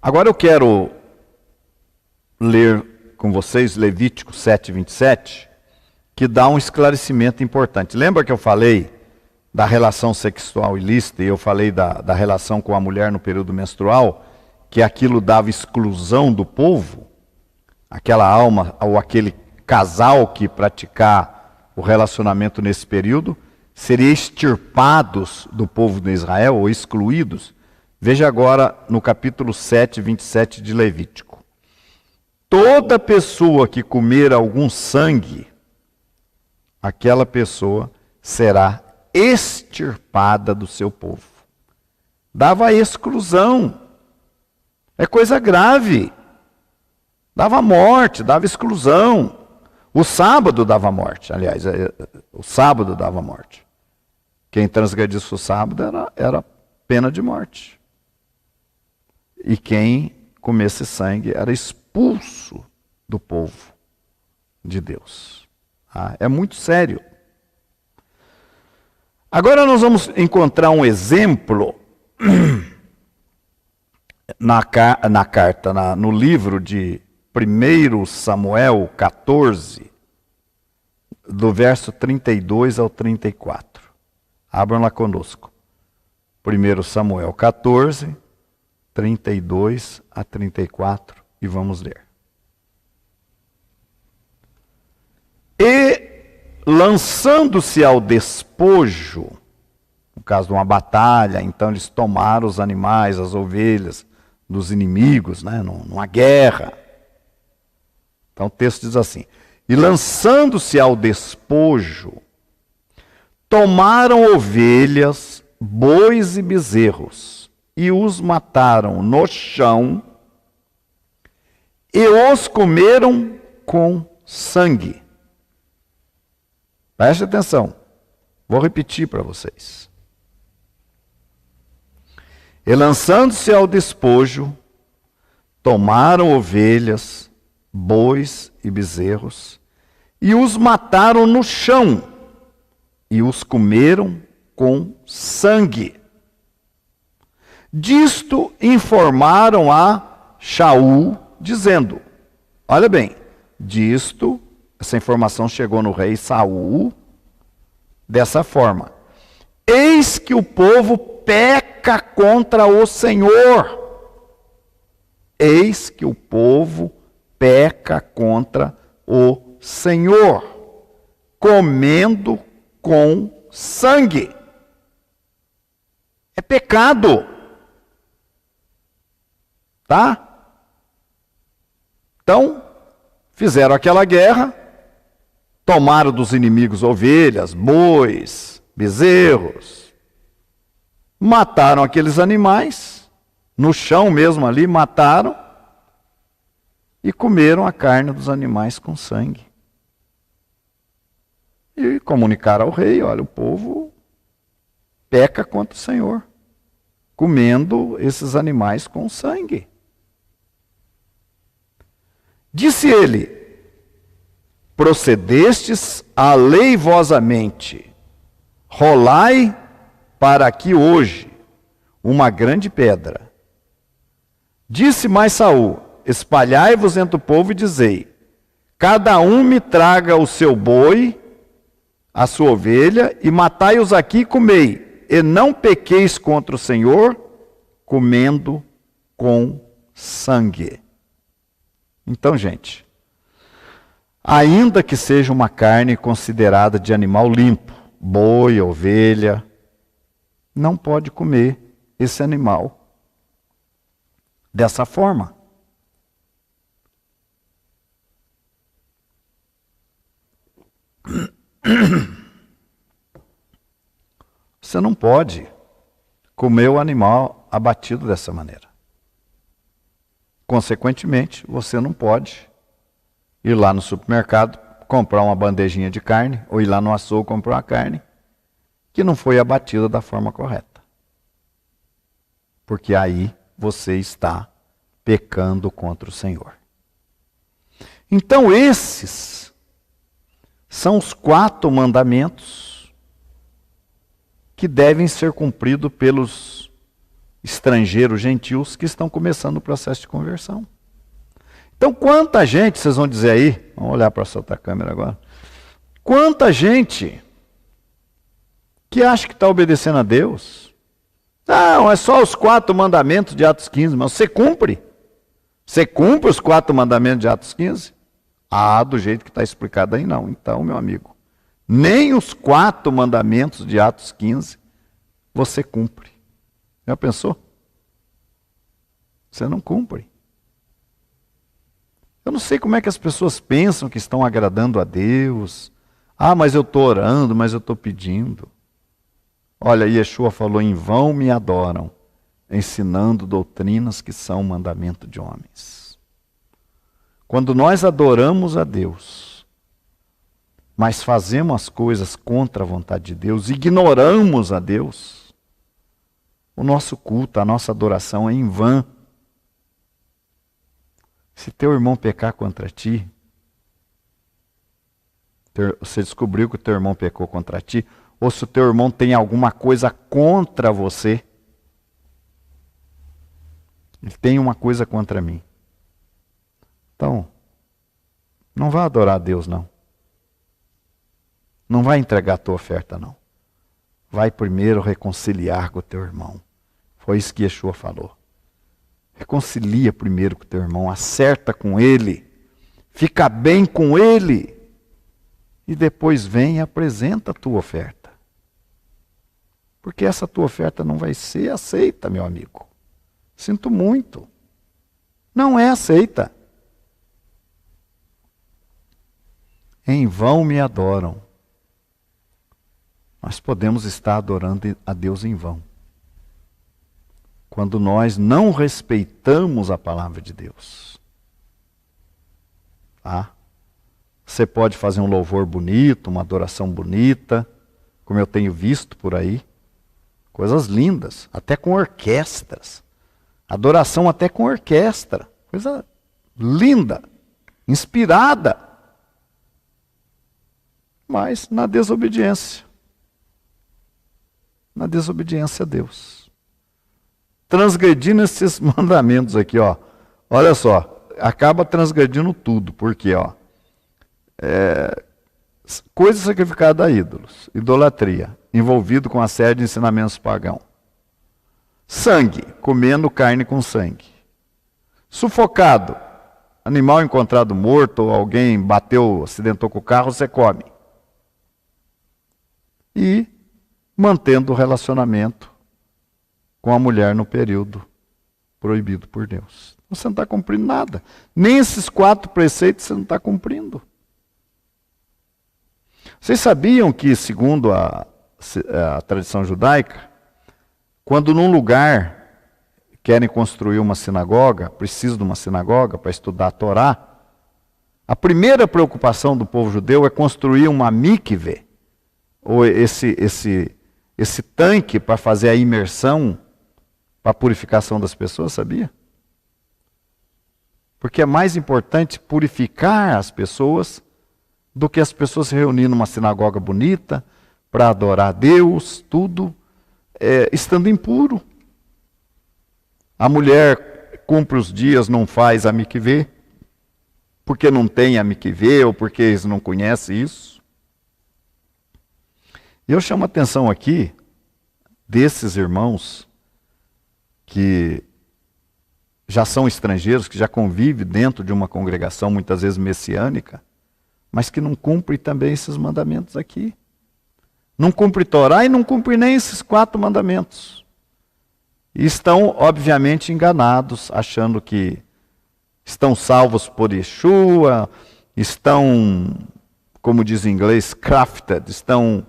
Agora eu quero ler com vocês Levítico 7:27, que dá um esclarecimento importante. Lembra que eu falei da relação sexual ilícita, e eu falei da relação com a mulher no período menstrual, que aquilo dava exclusão do povo? Aquela alma ou aquele casal que praticar o relacionamento nesse período seria extirpados do povo de Israel ou excluídos. Veja agora no capítulo 7:27 de Levítico. Toda pessoa que comer algum sangue, aquela pessoa será extirpada do seu povo. Dava exclusão. É coisa grave. Dava morte, dava exclusão. O sábado dava morte, aliás, o sábado dava morte. Quem transgredisse o sábado era pena de morte. E quem comesse sangue era expulso do povo de Deus. É muito sério. Agora nós vamos encontrar um exemplo no livro de 1 Samuel 14, do verso 32 ao 34. Abram lá conosco. 1 Samuel 14, 32 a 34, e vamos ler. E, lançando-se ao despojo, no caso de uma batalha, então eles tomaram os animais, as ovelhas dos inimigos, numa guerra. Então o texto diz assim: e lançando-se ao despojo, tomaram ovelhas, bois e bezerros, e os mataram no chão, e os comeram com sangue. Preste atenção, vou repetir para vocês. E lançando-se ao despojo, tomaram ovelhas, bois e bezerros, e os mataram no chão, e os comeram com sangue. Disto informaram a Shaul, dizendo, olha bem, essa informação chegou no rei Saul dessa forma: eis que o povo peca contra o Senhor. Eis que o povo peca contra o Senhor, comendo com sangue. É pecado. Tá? Então, fizeram aquela guerra, tomaram dos inimigos ovelhas, bois, bezerros. Mataram aqueles animais, no chão mesmo ali, mataram e comeram a carne dos animais com sangue. E comunicaram ao rei, olha, o povo peca contra o Senhor, comendo esses animais com sangue. Disse ele, procedestes aleivosamente, rolai para aqui hoje uma grande pedra. Disse mais Saul, espalhai-vos entre o povo e dizei, cada um me traga o seu boi, a sua ovelha, e matai-os aqui e comei, e não pequeis contra o Senhor, comendo com sangue. Então, gente, ainda que seja uma carne considerada de animal limpo, boi, ovelha, não pode comer esse animal dessa forma. Você não pode comer o animal abatido dessa maneira. Consequentemente, você não pode ir lá no supermercado, comprar uma bandejinha de carne, ou ir lá no açougue comprar uma carne que não foi abatida da forma correta. Porque aí você está pecando contra o Senhor. Então esses são os 4 mandamentos que devem ser cumpridos pelos estrangeiros gentios que estão começando o processo de conversão. Então, quanta gente, vocês vão dizer aí, vamos olhar para essa outra câmera agora, quanta gente que acha que está obedecendo a Deus. Não, é só os 4 mandamentos de Atos 15, mas você cumpre? Você cumpre os 4 mandamentos de Atos 15? Ah, do jeito que está explicado aí não. Então, meu amigo, nem os 4 mandamentos de Atos 15 você cumpre. Já pensou? Você não cumpre. Eu não sei como é que as pessoas pensam que estão agradando a Deus. Ah, mas eu estou orando, mas eu estou pedindo. Olha, Yeshua falou, em vão me adoram, ensinando doutrinas que são mandamento de homens. Quando nós adoramos a Deus, mas fazemos as coisas contra a vontade de Deus, ignoramos a Deus, o nosso culto, a nossa adoração é em vão. Se teu irmão pecar contra ti, você descobriu que o teu irmão pecou contra ti, ou se o teu irmão tem alguma coisa contra você, ele tem uma coisa contra mim. Então, não vá adorar a Deus, não. Não vai entregar a tua oferta, não. Vai primeiro reconciliar com o teu irmão. Foi isso que Yeshua falou. Reconcilia primeiro com o teu irmão, acerta com ele, fica bem com ele, e depois vem e apresenta a tua oferta. Porque essa tua oferta não vai ser aceita, meu amigo. Sinto muito. Não é aceita. Em vão me adoram. Nós podemos estar adorando a Deus em vão. Quando nós não respeitamos a palavra de Deus. Tá? Você pode fazer um louvor bonito, uma adoração bonita, como eu tenho visto por aí. Coisas lindas, até com orquestras. Adoração até com orquestra. Coisa linda, inspirada. Mas na desobediência. Na desobediência a Deus. Transgredindo esses mandamentos aqui, ó. Olha só, acaba transgredindo tudo, porque, ó, coisa sacrificada a ídolos, idolatria, envolvido com a série de ensinamentos pagãos. Sangue, comendo carne com sangue. Sufocado, animal encontrado morto, ou alguém bateu, acidentou com o carro, você come. E mantendo o relacionamento com a mulher no período proibido por Deus. Você não está cumprindo nada. Nem esses 4 preceitos você não está cumprindo. Vocês sabiam que, segundo a tradição judaica, quando num lugar querem construir uma sinagoga, precisam de uma sinagoga para estudar a Torá, a primeira preocupação do povo judeu é construir uma mikve, ou esse tanque para fazer a imersão, para a purificação das pessoas, sabia? Porque é mais importante purificar as pessoas do que as pessoas se reunirem numa sinagoga bonita para adorar a Deus, tudo estando impuro. A mulher cumpre os dias, não faz a mikvê, porque não tem a mikvê ou porque eles não conhecem isso. E eu chamo a atenção aqui desses irmãos que já são estrangeiros, que já convivem dentro de uma congregação, muitas vezes messiânica, mas que não cumprem também esses mandamentos aqui. Não cumpre Torá e não cumpre nem esses 4 mandamentos. E estão, obviamente, enganados, achando que estão salvos por Yeshua, estão, como diz em inglês, crafted, estão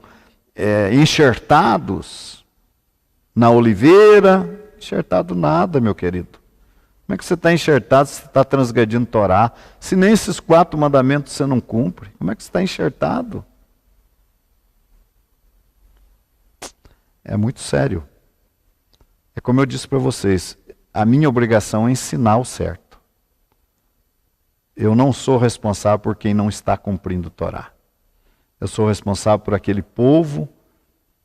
enxertados na oliveira. Enxertado nada, meu querido. Como é que você está enxertado se você está transgredindo Torá? Se nem esses 4 mandamentos você não cumpre, como é que você está enxertado? É muito sério. É como eu disse para vocês, a minha obrigação é ensinar o certo. Eu não sou responsável por quem não está cumprindo Torá. Eu sou responsável por aquele povo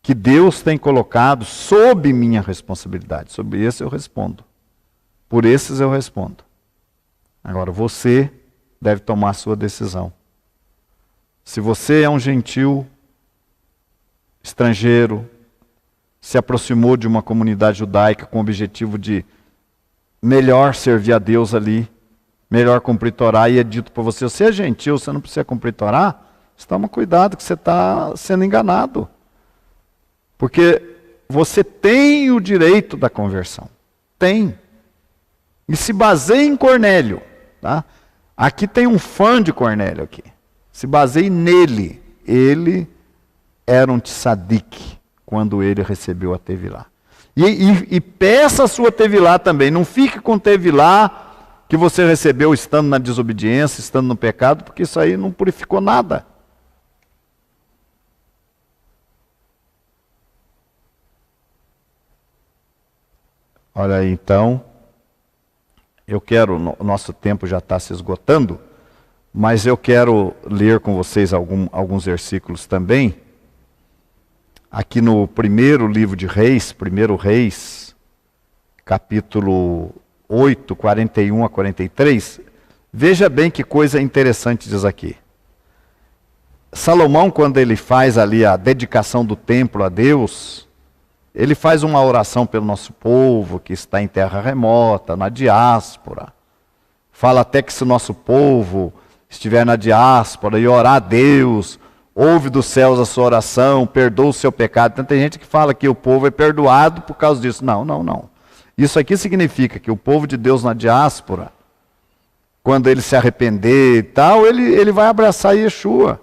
que Deus tem colocado sob minha responsabilidade. Sobre esse eu respondo. Por esses eu respondo. Agora, você deve tomar a sua decisão. Se você é um gentil, estrangeiro, se aproximou de uma comunidade judaica com o objetivo de melhor servir a Deus ali, melhor cumprir Torá, e é dito para você, você é gentil, você não precisa cumprir Torá, você toma cuidado que você está sendo enganado. Porque você tem o direito da conversão. Tem. E se baseia em Cornélio. Tá? Aqui tem um fã de Cornélio aqui. Se baseie nele. Ele era um tzadik quando ele recebeu a Tevilá. E peça a sua Tevilá também. Não fique com Tevilá que você recebeu estando na desobediência, estando no pecado, porque isso aí não purificou nada. Olha aí, então, o nosso tempo já está se esgotando, mas eu quero ler com vocês alguns versículos também. Aqui no primeiro livro de Reis, 1 Reis, capítulo 8, 41 a 43, veja bem que coisa interessante diz aqui. Salomão, quando ele faz ali a dedicação do templo a Deus, ele faz uma oração pelo nosso povo, que está em terra remota, na diáspora. Fala até que se o nosso povo estiver na diáspora e orar a Deus, ouve dos céus a sua oração, perdoa o seu pecado. Então tem gente que fala que o povo é perdoado por causa disso. Não, não, não. Isso aqui significa que o povo de Deus na diáspora, quando ele se arrepender e tal, ele vai abraçar Yeshua.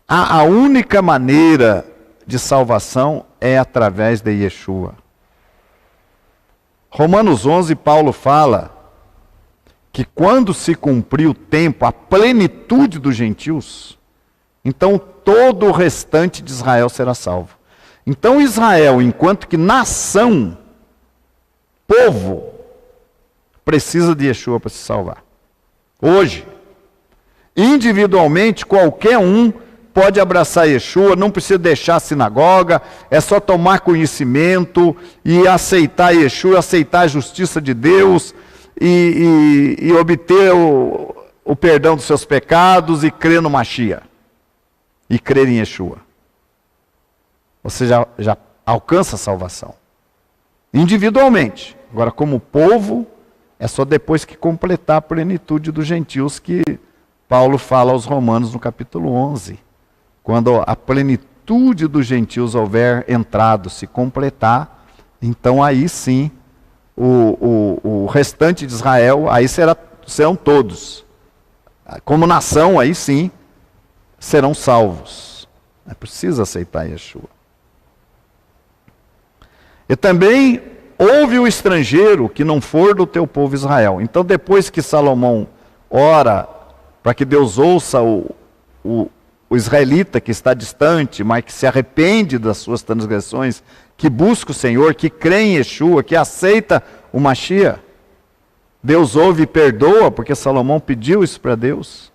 A única maneira de salvação é através de Yeshua. Romanos 11, Paulo fala que quando se cumprir o tempo, a plenitude dos gentios, então todo o restante de Israel será salvo. Então Israel, enquanto que nação, povo, precisa de Yeshua para se salvar. Hoje, individualmente, qualquer um pode abraçar Yeshua, não precisa deixar a sinagoga, é só tomar conhecimento e aceitar Yeshua, aceitar a justiça de Deus e obter o perdão dos seus pecados e crer no Mashiach. E crer em Yeshua. Você já alcança a salvação. Individualmente. Agora, como povo, é só depois que completar a plenitude dos gentios que Paulo fala aos Romanos no capítulo 11. Quando a plenitude dos gentios houver entrado, se completar, então aí sim, o restante de Israel, aí serão todos. Como nação, aí sim, serão salvos. É preciso aceitar Yeshua. E também ouve o estrangeiro que não for do teu povo Israel. Então, depois que Salomão ora para que Deus ouça o israelita que está distante, mas que se arrepende das suas transgressões, que busca o Senhor, que crê em Yeshua, que aceita o Mashiach, Deus ouve e perdoa, porque Salomão pediu isso para Deus.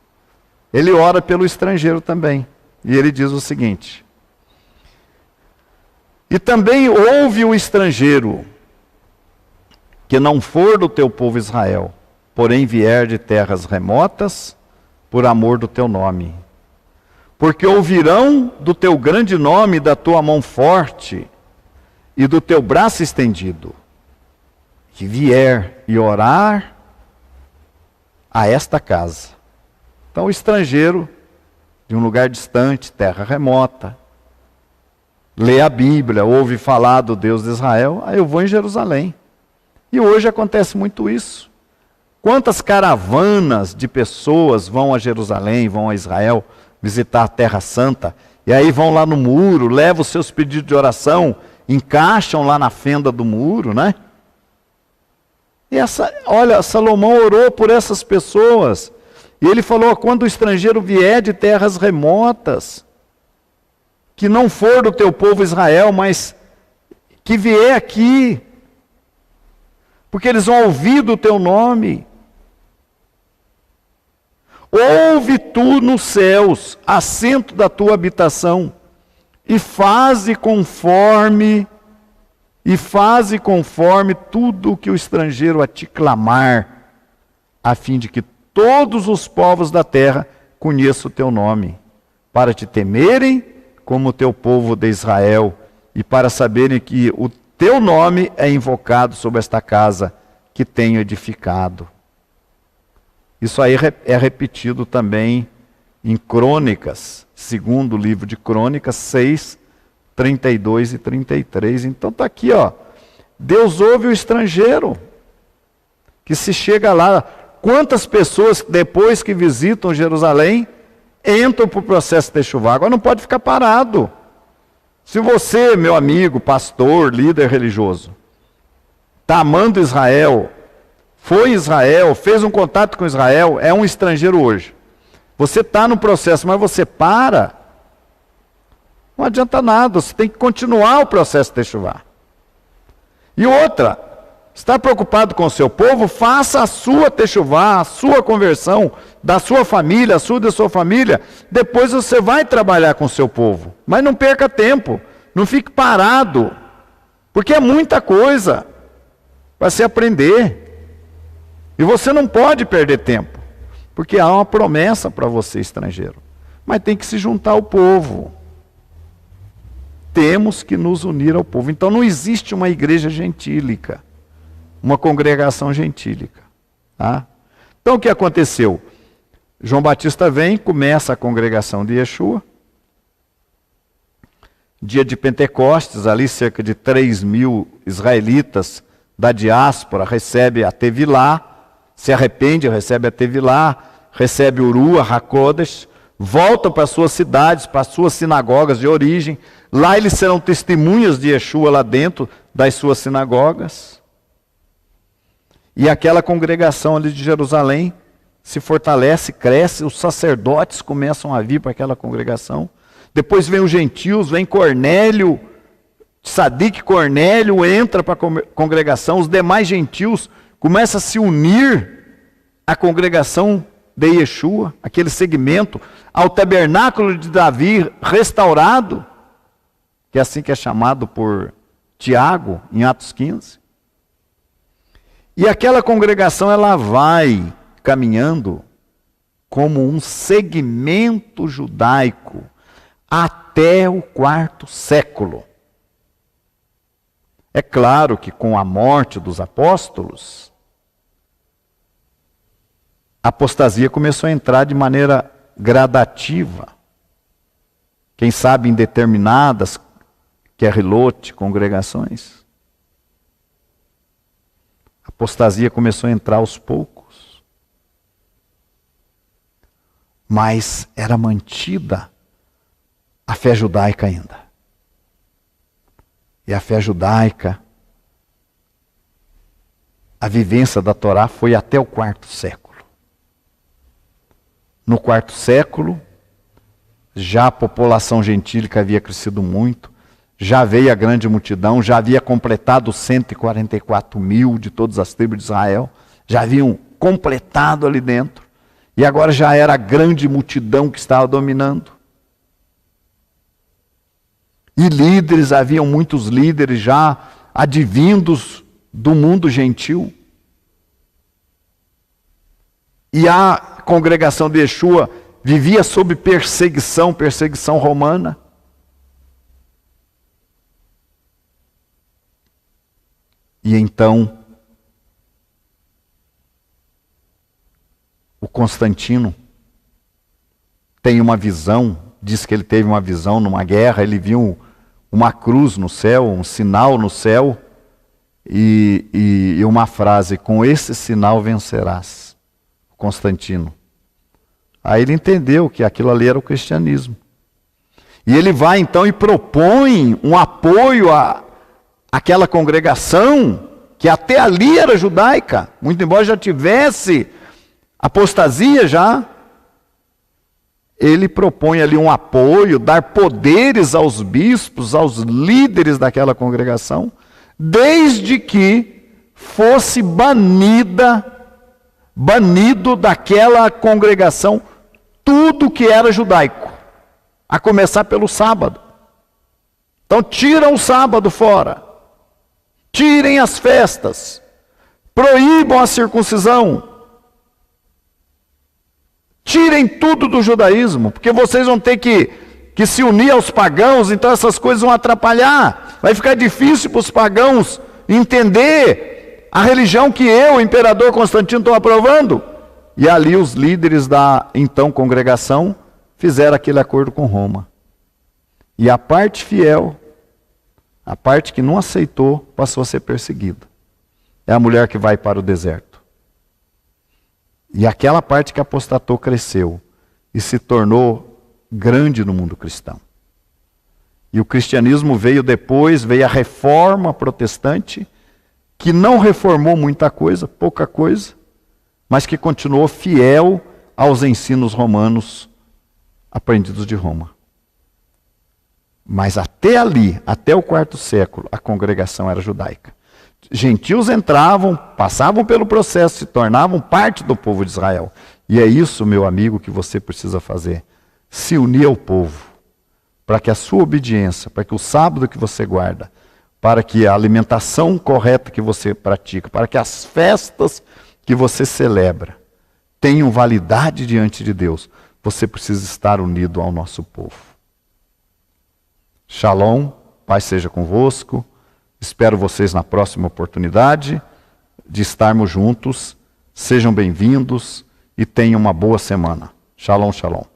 Ele ora pelo estrangeiro também. E ele diz o seguinte: e também ouve o estrangeiro que não for do teu povo Israel, porém vier de terras remotas, por amor do teu nome. Porque ouvirão do teu grande nome, da tua mão forte e do teu braço estendido, que vier e orar a esta casa. Então o estrangeiro, de um lugar distante, terra remota, lê a Bíblia, ouve falar do Deus de Israel, aí eu vou em Jerusalém. E hoje acontece muito isso. Quantas caravanas de pessoas vão a Jerusalém, vão a Israel, visitar a Terra Santa, e aí vão lá no muro, levam os seus pedidos de oração, encaixam lá na fenda do muro, né? E olha, Salomão orou por essas pessoas, e ele falou: quando o estrangeiro vier de terras remotas, que não for do teu povo Israel, mas que vier aqui, porque eles vão ouvir do teu nome. Ouve tu nos céus, assento da tua habitação, e faze conforme tudo o que o estrangeiro a ti clamar, a fim de que todos os povos da terra conheçam o teu nome, para te temerem como o teu povo de Israel, e para saberem que o teu nome é invocado sobre esta casa que tenho edificado. Isso aí é repetido também em Crônicas, segundo livro de Crônicas 6, 32 e 33. Então está aqui, ó. Deus ouve o estrangeiro, que se chega lá. Quantas pessoas, depois que visitam Jerusalém, entram para o processo de techuvá? Agora não pode ficar parado. Se você, meu amigo, pastor, líder religioso, está amando Israel, foi em Israel, fez um contato com Israel, é um estrangeiro hoje. Você está no processo, mas você para, não adianta nada, você tem que continuar o processo de techuvá. E outra, está preocupado com o seu povo? Faça a sua techuvá, a sua conversão, da sua família, a sua da sua família. Depois você vai trabalhar com o seu povo. Mas não perca tempo, não fique parado, porque é muita coisa para se aprender. E você não pode perder tempo, porque há uma promessa para você, estrangeiro. Mas tem que se juntar ao povo. Temos que nos unir ao povo. Então não existe uma igreja gentílica, uma congregação gentílica. Tá? Então o que aconteceu? João Batista vem, começa a congregação de Yeshua. Dia de Pentecostes, ali cerca de 3.000 israelitas da diáspora recebe a Tevilá, se arrepende, recebe a Tevilá, recebe o Ruach HaKodesh, voltam para suas cidades, para suas sinagogas de origem. Lá eles serão testemunhas de Yeshua lá dentro das suas sinagogas. E aquela congregação ali de Jerusalém se fortalece, cresce, os sacerdotes começam a vir para aquela congregação. Depois vem os gentios, vem Cornélio, Tzadik Cornélio entra para a congregação, os demais gentios começam a se unir à congregação de Yeshua, aquele segmento, ao tabernáculo de Davi restaurado, que é assim que é chamado por Tiago, em Atos 15. E aquela congregação, ela vai caminhando como um segmento judaico até o 4º século. É claro que com a morte dos apóstolos, a apostasia começou a entrar de maneira gradativa. Quem sabe em determinadas, querrilote, congregações. apostasia começou a entrar aos poucos. mas era mantida a fé judaica ainda. E a fé judaica, a vivência da Torá foi até o 4º século. No 4º século, já a população gentílica havia crescido muito, já veio a grande multidão, já havia completado 144 mil de todas as tribos de Israel, já haviam completado ali dentro, e agora já era a grande multidão que estava dominando. E líderes, haviam muitos líderes já advindos do mundo gentil. E a congregação de Yeshua vivia sob perseguição romana. E então, o Constantino tem uma visão, diz que ele teve uma visão numa guerra, ele viu uma cruz no céu, um sinal no céu, e uma frase: com esse sinal vencerás. Constantino. Aí ele entendeu que aquilo ali era o cristianismo. E ele vai então e propõe um apoio àquela congregação que até ali era judaica, muito embora já tivesse apostasia já. Ele propõe ali um apoio, dar poderes aos bispos, aos líderes daquela congregação, desde que fosse banido daquela congregação tudo que era judaico, a começar pelo sábado. Então tiram o sábado fora, tirem as festas, proíbam a circuncisão, tirem tudo do judaísmo, porque vocês vão ter que se unir aos pagãos, então essas coisas vão atrapalhar, vai ficar difícil para os pagãos entender a religião que eu, o imperador Constantino, estou aprovando. E ali os líderes da então congregação fizeram aquele acordo com Roma. E a parte fiel, a parte que não aceitou, passou a ser perseguida. É a mulher que vai para o deserto. E aquela parte que apostatou cresceu e se tornou grande no mundo cristão. E o cristianismo veio depois, veio a reforma protestante, que não reformou muita coisa, pouca coisa, mas que continuou fiel aos ensinos romanos aprendidos de Roma. Mas até ali, até o 4º século, a congregação era judaica. Gentios entravam, passavam pelo processo, se tornavam parte do povo de Israel. E é isso, meu amigo, que você precisa fazer. Se unir ao povo, para que a sua obediência, para que o sábado que você guarda, para que a alimentação correta que você pratica, para que as festas que você celebra tenham validade diante de Deus, você precisa estar unido ao nosso povo. Shalom, paz seja convosco. Espero vocês na próxima oportunidade de estarmos juntos. Sejam bem-vindos e tenham uma boa semana. Shalom, shalom.